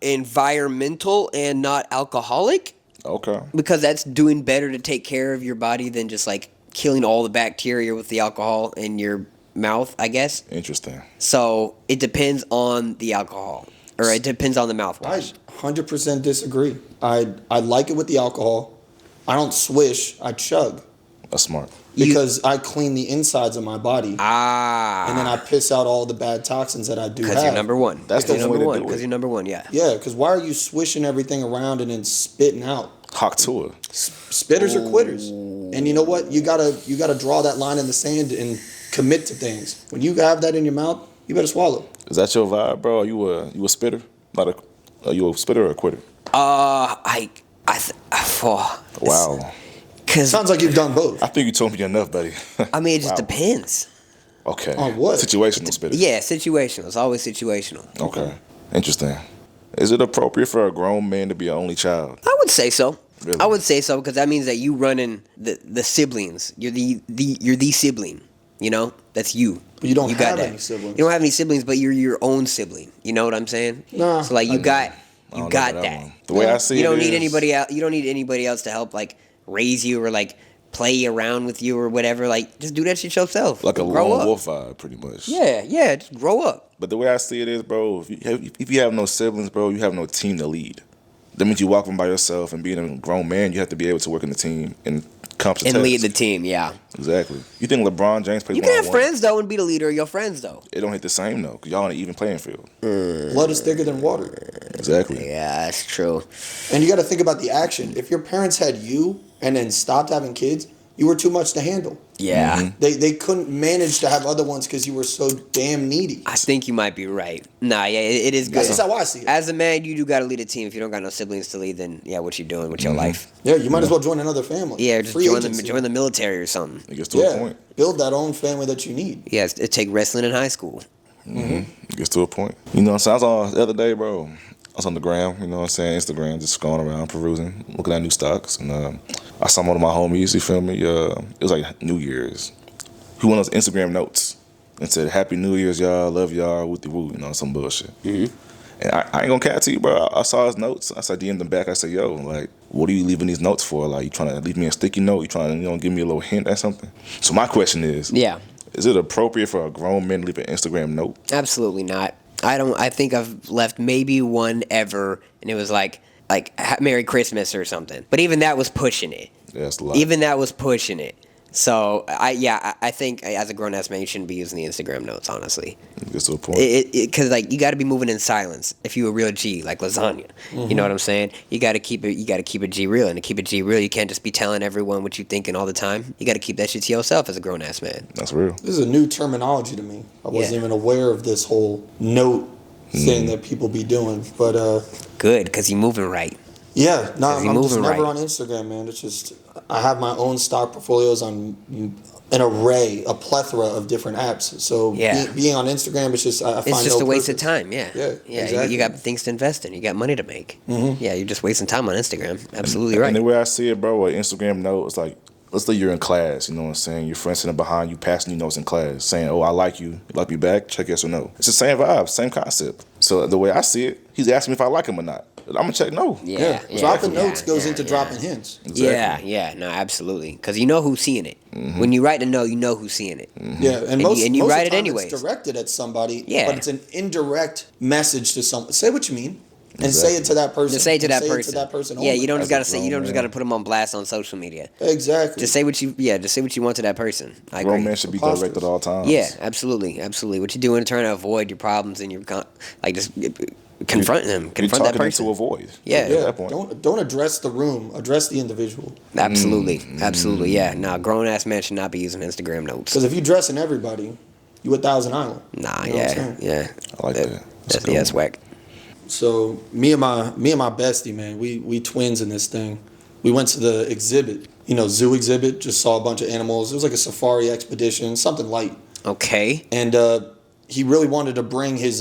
Speaker 2: environmental and not alcoholic,
Speaker 1: Okay.
Speaker 2: because that's doing better to take care of your body than just like killing all the bacteria with the alcohol in your mouth, I guess.
Speaker 1: Interesting.
Speaker 2: So it depends on the alcohol, or it depends on the
Speaker 3: I
Speaker 2: mouthwash.
Speaker 3: 100% disagree. I like it with the alcohol. I don't swish. I chug
Speaker 1: That's smart.
Speaker 3: because I clean the insides of my body, and then I piss out all the bad toxins that I do have.
Speaker 2: Because you're number 1.
Speaker 1: That's
Speaker 2: Because
Speaker 1: the
Speaker 2: you're
Speaker 1: way
Speaker 2: number
Speaker 1: to
Speaker 2: 1.
Speaker 1: do it.
Speaker 2: Because you're number 1. Yeah.
Speaker 3: Yeah, because why are you swishing everything around and then spitting out?
Speaker 1: Hawk to it.
Speaker 3: Spitters are quitters, and you know what? You gotta draw that line in the sand and commit to things. When you have that in your mouth, you better swallow.
Speaker 1: Is that your vibe, bro? Are you a spitter? Are you a spitter or a quitter? Wow.
Speaker 2: Because
Speaker 3: Sounds like you've done both.
Speaker 1: I think you told me enough, buddy.
Speaker 2: I mean, it just
Speaker 1: Wow.
Speaker 2: depends.
Speaker 1: Okay.
Speaker 3: On what?
Speaker 1: Situational spitter.
Speaker 2: Yeah, situational. It's always situational.
Speaker 1: Okay. Interesting. Is it appropriate for a grown man to be an only child?
Speaker 2: I would say so.
Speaker 1: Really?
Speaker 2: I would say so, because that means that you running the siblings. You're the sibling. You know, that's you.
Speaker 3: But you don't
Speaker 2: got
Speaker 3: have
Speaker 2: that.
Speaker 3: any siblings.
Speaker 2: You don't have any siblings, but you're your own sibling. You know what I'm saying?
Speaker 3: Nah,
Speaker 2: So like
Speaker 3: I
Speaker 2: you
Speaker 3: don't.
Speaker 2: got
Speaker 1: I don't know
Speaker 2: that.
Speaker 1: about one. The way I see
Speaker 2: You
Speaker 1: it
Speaker 2: don't need
Speaker 1: is-
Speaker 2: anybody else. You don't need anybody else to help like raise you or like play around with you or whatever. Like just do that shit yourself.
Speaker 1: Like a
Speaker 2: grow
Speaker 1: lone
Speaker 2: up.
Speaker 1: wolf vibe, pretty much.
Speaker 2: Yeah. Just grow up.
Speaker 1: But the way I see it is, bro, if you have no siblings, bro, you have no team to lead. That means you walking by yourself, and being a grown man, you have to be able to work in the team and come to
Speaker 2: And lead
Speaker 1: tasks.
Speaker 2: the team. Yeah.
Speaker 1: Exactly. You think LeBron James plays
Speaker 2: You can have
Speaker 1: one-on-one?
Speaker 2: friends though and be the leader of your friends though.
Speaker 1: It don't hit the same though, because y'all on an even playing field.
Speaker 3: Blood is thicker than water.
Speaker 1: Exactly.
Speaker 2: Yeah, that's true.
Speaker 3: And you got to think about the action. If your parents had you and then stopped having kids, you were too much to handle.
Speaker 2: Yeah.
Speaker 1: Mm-hmm.
Speaker 3: They couldn't manage to have other ones because you were so damn needy.
Speaker 2: I think you might be right. Nah, yeah, it is good.
Speaker 3: That's just how I see it.
Speaker 2: As a man, you do got to lead a team. If you don't got no siblings to lead, then yeah, what you doing with your life?
Speaker 3: Yeah, you might as well join another family.
Speaker 2: Yeah, just
Speaker 3: Free
Speaker 2: join
Speaker 3: agency.
Speaker 2: the military or something.
Speaker 1: It gets to a
Speaker 3: Yeah,
Speaker 1: point.
Speaker 3: build that own family that you need.
Speaker 2: Yeah, take wrestling in high school.
Speaker 1: It gets to a point. You know what I'm saying? I was on the other day, bro. I was on the gram, you know what I'm saying? Instagram, just going around, perusing, looking at new stocks. And I saw one of my homies, you feel me? It was like New Year's. He went on his Instagram notes and said, "Happy New Year's, y'all. Love y'all. Woo woo." You know, some bullshit. And I ain't gonna cat to you, bro. I saw his notes. I DM'd him back. I said, "Yo, like, what are you leaving these notes for? Like, you trying to leave me a sticky note? You trying to, give me a little hint or something?" So my question is,
Speaker 2: Yeah,
Speaker 1: is it appropriate for a grown man to leave an Instagram note?
Speaker 2: absolutely not. I think I've left maybe one ever, and it was like Merry Christmas or something. But even that was pushing it.
Speaker 1: Yeah, that's a lot.
Speaker 2: Even that was pushing it. So I think as a grown ass man, you shouldn't be using the Instagram notes. Honestly,
Speaker 1: It gets to a point.
Speaker 2: because like you got to be moving in silence if you a real G like lasagna. You know what I'm saying? You got to keep it. You got to keep it G real, and to keep it G real, you can't just be telling everyone what you thinking all the time. You got to keep that shit to yourself as a grown ass man.
Speaker 1: That's real.
Speaker 3: This is a new terminology to me. I wasn't
Speaker 2: Yeah.
Speaker 3: even aware of this whole note thing that people be doing. But
Speaker 2: Good, because you moving right.
Speaker 3: Yeah, no,
Speaker 2: Is he
Speaker 3: I'm just
Speaker 2: moving
Speaker 3: never
Speaker 2: right?
Speaker 3: on Instagram, man. It's just I have my own stock portfolios on a plethora of different apps. So
Speaker 2: Yeah.
Speaker 3: being on Instagram, it's just I find
Speaker 2: It's just
Speaker 3: no
Speaker 2: a waste of
Speaker 3: purpose.
Speaker 2: time. Yeah.
Speaker 3: Yeah,
Speaker 2: Yeah.
Speaker 3: exactly.
Speaker 2: You got things to invest in. You got money to make. Yeah. You're just wasting time on Instagram. Absolutely
Speaker 1: And
Speaker 2: right.
Speaker 1: the way I see it, bro, what Instagram notes, like, let's say you're in class, you know what I'm saying? Your friend sitting behind you, passing you notes in class, saying, oh, I like you. You like me back? Check yes or no. It's the same vibe, same concept. So the way I see it, he's asking me if I like him or not. I'm going to check no.
Speaker 2: Yeah.
Speaker 3: Dropping
Speaker 2: yeah,
Speaker 3: notes goes
Speaker 2: yeah,
Speaker 3: into
Speaker 2: yeah.
Speaker 3: dropping hints.
Speaker 1: Exactly.
Speaker 2: Yeah. No, absolutely. Because you know who's seeing it. When you write a no, you know who's seeing it.
Speaker 3: Yeah, and most
Speaker 2: you
Speaker 3: most
Speaker 2: write
Speaker 3: of the
Speaker 2: it
Speaker 3: time
Speaker 2: anyways.
Speaker 3: it's directed at somebody,
Speaker 2: Yeah.
Speaker 3: but it's an indirect message to someone. Say what you mean, and say
Speaker 1: Exactly.
Speaker 3: it to that person.
Speaker 2: Just say it to
Speaker 3: and
Speaker 2: that
Speaker 3: say
Speaker 2: person.
Speaker 3: It to that person.
Speaker 2: Yeah,
Speaker 3: only.
Speaker 2: you don't
Speaker 1: As
Speaker 2: just
Speaker 1: a
Speaker 2: gotta say. You
Speaker 1: grown
Speaker 2: don't just gotta
Speaker 1: man.
Speaker 2: put them on blast on social media.
Speaker 3: Exactly.
Speaker 2: Just say what you. Yeah, just say what you want to that person. I agree.
Speaker 1: Grown man should be
Speaker 3: Preposterous.
Speaker 1: directed at all times.
Speaker 2: Yeah, absolutely. What you're doing, trying to avoid your problems and your just confront them,
Speaker 1: You're
Speaker 2: confront that
Speaker 1: talking
Speaker 2: person.
Speaker 1: to avoid.
Speaker 2: Yeah.
Speaker 1: At
Speaker 3: Yeah,
Speaker 1: that point.
Speaker 3: don't address the room. Address the individual.
Speaker 2: Absolutely. Yeah. Now, grown ass men should not be using Instagram notes.
Speaker 3: Because if you dressing everybody, you a Thousand Island.
Speaker 2: Nah.
Speaker 3: You know what I'm saying?
Speaker 2: Yeah.
Speaker 1: I like that.
Speaker 2: That's
Speaker 1: cool.
Speaker 2: whack.
Speaker 3: So me and my bestie, man, we twins in this thing. We went to the exhibit, zoo exhibit. Just saw a bunch of animals. It was like a safari expedition, something light.
Speaker 2: Okay.
Speaker 3: And he really wanted to bring his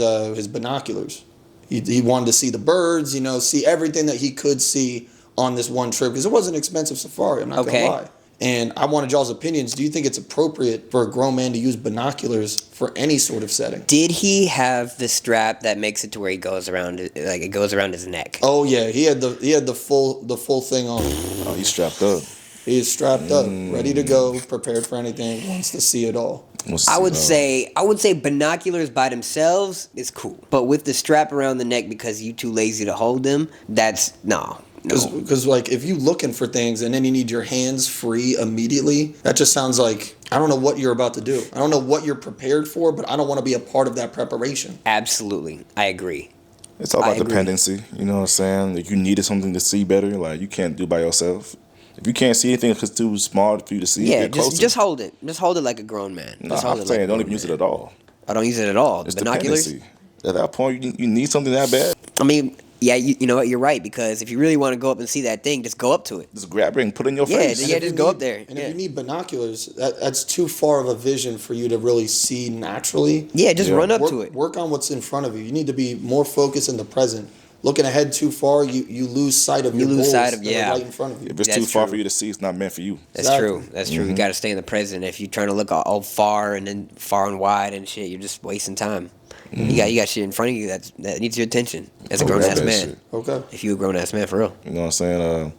Speaker 3: binoculars. He wanted to see the birds, see everything that he could see on this one trip because it was an expensive safari. I'm not
Speaker 2: Okay.
Speaker 3: gonna lie. And I wanted y'all's opinions. Do you think it's appropriate for a grown man to use binoculars for any sort of setting?
Speaker 2: Did he have the strap that makes it to where he goes around, like it goes around his neck?
Speaker 3: Oh yeah, he had the full thing on.
Speaker 1: Oh, he's strapped up.
Speaker 3: He is strapped up, ready to go, prepared for anything, wants to see it all.
Speaker 2: I would say binoculars by themselves is cool, but with the strap around the neck because you too lazy to hold them, that's no.
Speaker 3: Because like if you looking for things and then you need your hands free immediately, that just sounds like I don't know what you're about to do. I don't know what you're prepared for, but I don't want to be a part of that preparation.
Speaker 2: Absolutely, I agree.
Speaker 1: It's all about
Speaker 2: agree.
Speaker 1: dependency. You know what I'm saying? Like you needed something to see better. Like you can't do by yourself. If you can't see anything because it's too small for you to see,
Speaker 2: Yeah,
Speaker 1: get closer.
Speaker 2: just hold it. Just hold it like a grown man.
Speaker 1: No,
Speaker 2: Just hold
Speaker 1: I'm
Speaker 2: it
Speaker 1: saying
Speaker 2: like a
Speaker 1: don't
Speaker 2: grown
Speaker 1: even use it
Speaker 2: man.
Speaker 1: at all.
Speaker 2: I don't use it at all.
Speaker 1: It's
Speaker 2: Binoculars.
Speaker 1: dependency. At that point, you need something that bad.
Speaker 2: I mean, yeah, you know what? You're right because if you really want to go up and see that thing, just go up to it.
Speaker 1: Just grab it and put it in your
Speaker 2: Yeah,
Speaker 1: face.
Speaker 2: yeah,
Speaker 3: if
Speaker 2: just
Speaker 3: you
Speaker 2: go
Speaker 3: need-
Speaker 2: up there.
Speaker 3: And
Speaker 2: Yeah.
Speaker 3: if you need binoculars, that's too far of a vision for you to really see naturally.
Speaker 2: Yeah, just
Speaker 1: Yeah.
Speaker 2: run up
Speaker 3: work,
Speaker 2: to it.
Speaker 3: Work on what's in front of you. You need to be more focused in the present. Looking ahead too far, you lose sight of your
Speaker 2: lose
Speaker 3: goals
Speaker 2: sight of-
Speaker 3: that
Speaker 2: yeah.
Speaker 3: are right in front of you.
Speaker 1: If it's
Speaker 2: That's
Speaker 1: too far
Speaker 2: true.
Speaker 1: for you to see, it's not meant for you.
Speaker 2: That's
Speaker 3: Exactly.
Speaker 2: true. That's true. You got to stay in the present. If you're trying to look all far and then far and wide and shit, you're just wasting time. You got shit in front of you that needs your attention as a
Speaker 1: Oh,
Speaker 2: grown
Speaker 1: grab
Speaker 2: ass
Speaker 1: that
Speaker 2: man.
Speaker 1: shit.
Speaker 3: Okay.
Speaker 2: If you a grown ass man for real.
Speaker 1: You know what I'm saying?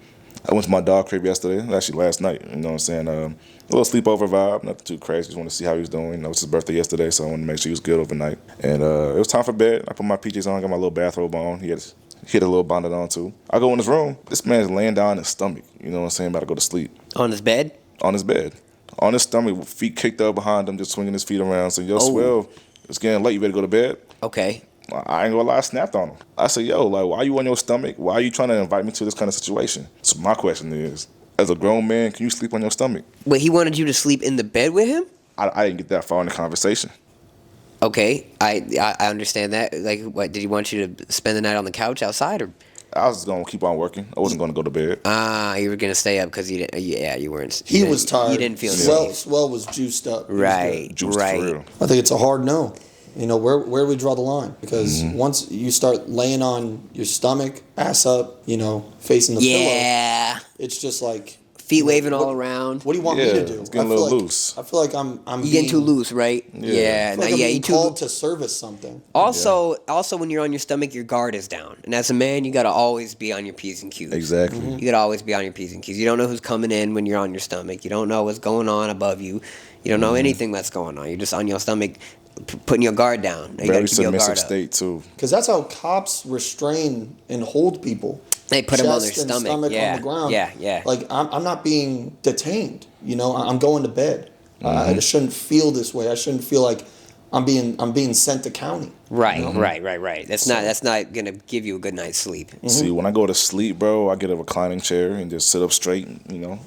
Speaker 1: I went to my dog crib yesterday, actually last night. You know what I'm saying? A little sleepover vibe, nothing too crazy. Just want to see how he was doing. You know, it's his birthday yesterday, so I wanted to make sure he was good overnight. And it was time for bed. I put my PJs on, got my little bathrobe on. He had a little bonnet on too. I go in his room. This man's laying down on his stomach. You know what I'm saying? About to go to sleep.
Speaker 2: On his bed.
Speaker 1: On his bed. On his stomach, with feet kicked up behind him, just swinging his feet around. So, yo,
Speaker 2: Oh.
Speaker 1: Swell, it's getting late. You better go to bed.
Speaker 2: Okay.
Speaker 1: I ain't gonna lie, I snapped on him. I said, yo, like, why you on your stomach? Why are you trying to invite me to this kind of situation? So my question is, as a grown man, can you sleep on your stomach?
Speaker 2: But he wanted you to sleep in the bed with him.
Speaker 1: I didn't get that far in the conversation.
Speaker 2: Okay, I understand that. Like, what did he want you to spend the night on the couch outside, or
Speaker 1: I was gonna keep on working. I wasn't gonna go to bed.
Speaker 2: you were gonna stay up because you didn't? Yeah, you weren't.
Speaker 3: He
Speaker 2: you
Speaker 3: was
Speaker 2: didn't-
Speaker 3: tired.
Speaker 2: You didn't feel
Speaker 3: Swell,
Speaker 2: safe.
Speaker 3: Swell was juiced up. He was
Speaker 2: Right,
Speaker 3: good.
Speaker 1: Juiced
Speaker 2: right.
Speaker 1: for real.
Speaker 3: I think it's a hard no. Where we draw the line because
Speaker 2: Mm-hmm.
Speaker 3: once you start laying on your stomach, ass up, facing the pillow,
Speaker 2: Yeah,
Speaker 3: it's just like
Speaker 2: feet waving all
Speaker 3: what-
Speaker 2: around.
Speaker 3: What do you want me
Speaker 1: Yeah,
Speaker 3: to do?
Speaker 1: it's getting a
Speaker 3: I feel
Speaker 1: little
Speaker 3: like,
Speaker 1: loose.
Speaker 3: I feel like I'm
Speaker 2: You getting too loose, right?
Speaker 1: Yeah.
Speaker 2: Yeah,
Speaker 3: I feel like I'm
Speaker 2: yeah.
Speaker 3: being
Speaker 2: You too.
Speaker 3: called to service something.
Speaker 2: Also, when you're on your stomach, your guard is down, and as a man, you gotta always be on your p's and q's.
Speaker 1: Exactly.
Speaker 3: Mm-hmm.
Speaker 2: You gotta always be on your p's and q's. You don't know who's coming in when you're on your stomach. You don't know what's going on above you. You don't know anything that's going on. You're just on your stomach, putting your guard down. You
Speaker 1: Very
Speaker 2: gotta keep your
Speaker 1: submissive
Speaker 2: guard up.
Speaker 1: state too.
Speaker 3: Because that's how cops restrain and hold people.
Speaker 2: They put them on their
Speaker 3: Chest and
Speaker 2: stomach. Yeah,
Speaker 3: on the ground.
Speaker 2: yeah.
Speaker 3: Like I'm not being detained. I'm going to bed. I just shouldn't feel this way. I shouldn't feel like I'm being sent to county.
Speaker 2: Right. That's not gonna give you a good night's sleep.
Speaker 1: See, when I go to sleep, bro, I get a reclining chair and just sit up straight,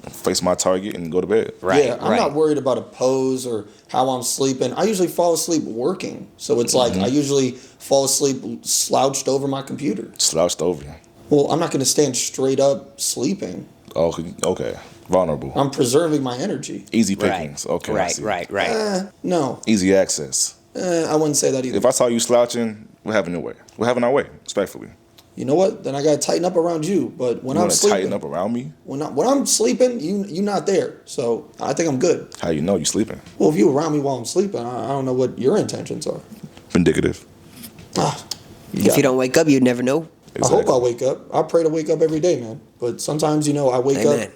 Speaker 1: face my target and go to bed.
Speaker 2: Right.
Speaker 3: Yeah, I'm not worried about a pose or how I'm sleeping. I usually fall asleep working. So it's like I usually fall asleep slouched over my computer.
Speaker 1: Slouched over.
Speaker 3: Well, I'm not going to stand straight up sleeping.
Speaker 1: Oh, okay. Vulnerable.
Speaker 3: I'm preserving my energy.
Speaker 1: Easy
Speaker 2: Right.
Speaker 1: pickings. Okay, I
Speaker 2: Right.
Speaker 1: see.
Speaker 2: Right.
Speaker 3: No,
Speaker 1: Easy access.
Speaker 3: I wouldn't say that either.
Speaker 1: If I saw you slouching, we're having our way. We're having our way, respectfully.
Speaker 3: You know what? Then I got to tighten up around you. But when
Speaker 1: You
Speaker 3: I'm
Speaker 1: want to
Speaker 3: sleeping,
Speaker 1: tighten up around me?
Speaker 3: when I'm sleeping, you not there. So I think I'm good.
Speaker 1: How you know you sleeping?
Speaker 3: Well, if you around me while I'm sleeping, I don't know what your intentions are.
Speaker 1: Vindicative.
Speaker 2: If you don't wake up, you'd never know.
Speaker 3: I hope I wake up. I pray to wake up every day, man. But sometimes, I wake
Speaker 2: Amen.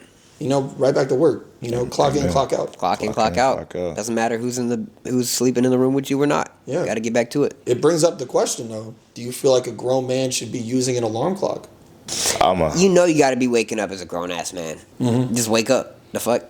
Speaker 3: up, right back to work. Clock in,
Speaker 1: Amen.
Speaker 3: clock out.
Speaker 2: Clock in,
Speaker 1: Clock
Speaker 2: clock
Speaker 1: in,
Speaker 2: out.
Speaker 1: clock out.
Speaker 2: Doesn't matter who's sleeping in the room with you or not.
Speaker 3: Yeah.
Speaker 2: Got to get back to it.
Speaker 3: It brings up the question, though. Do you feel like a grown man should be using an alarm clock?
Speaker 2: You know you got to be waking up as a grown ass man.
Speaker 3: Mm-hmm.
Speaker 2: Just wake up. The fuck?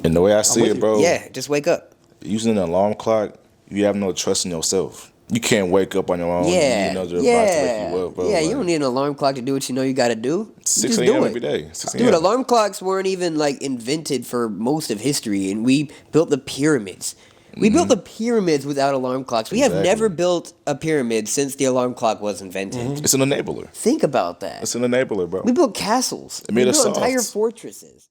Speaker 1: And the way I see
Speaker 3: with
Speaker 1: it,
Speaker 3: you.
Speaker 1: bro.
Speaker 2: Yeah, just wake up.
Speaker 1: Using an alarm clock, you have no trust in yourself. You can't wake up on your own.
Speaker 2: Yeah,
Speaker 1: You know the device to wake you up, bro.
Speaker 2: yeah.
Speaker 1: Like,
Speaker 2: You don't need an alarm clock to do what you know you got to do.
Speaker 1: 6
Speaker 2: Just
Speaker 1: a.m.
Speaker 2: do it.
Speaker 1: every day. 6
Speaker 2: Dude,
Speaker 1: a.m.
Speaker 2: alarm clocks weren't even invented for most of history, and we built the pyramids. We built the pyramids without alarm clocks. We have
Speaker 1: Exactly.
Speaker 2: never built a pyramid since the alarm clock was invented.
Speaker 1: It's an enabler.
Speaker 2: Think about that.
Speaker 1: It's an enabler, bro.
Speaker 2: We built castles.
Speaker 1: It made
Speaker 2: we
Speaker 1: us
Speaker 2: built entire
Speaker 1: soft.
Speaker 2: fortresses.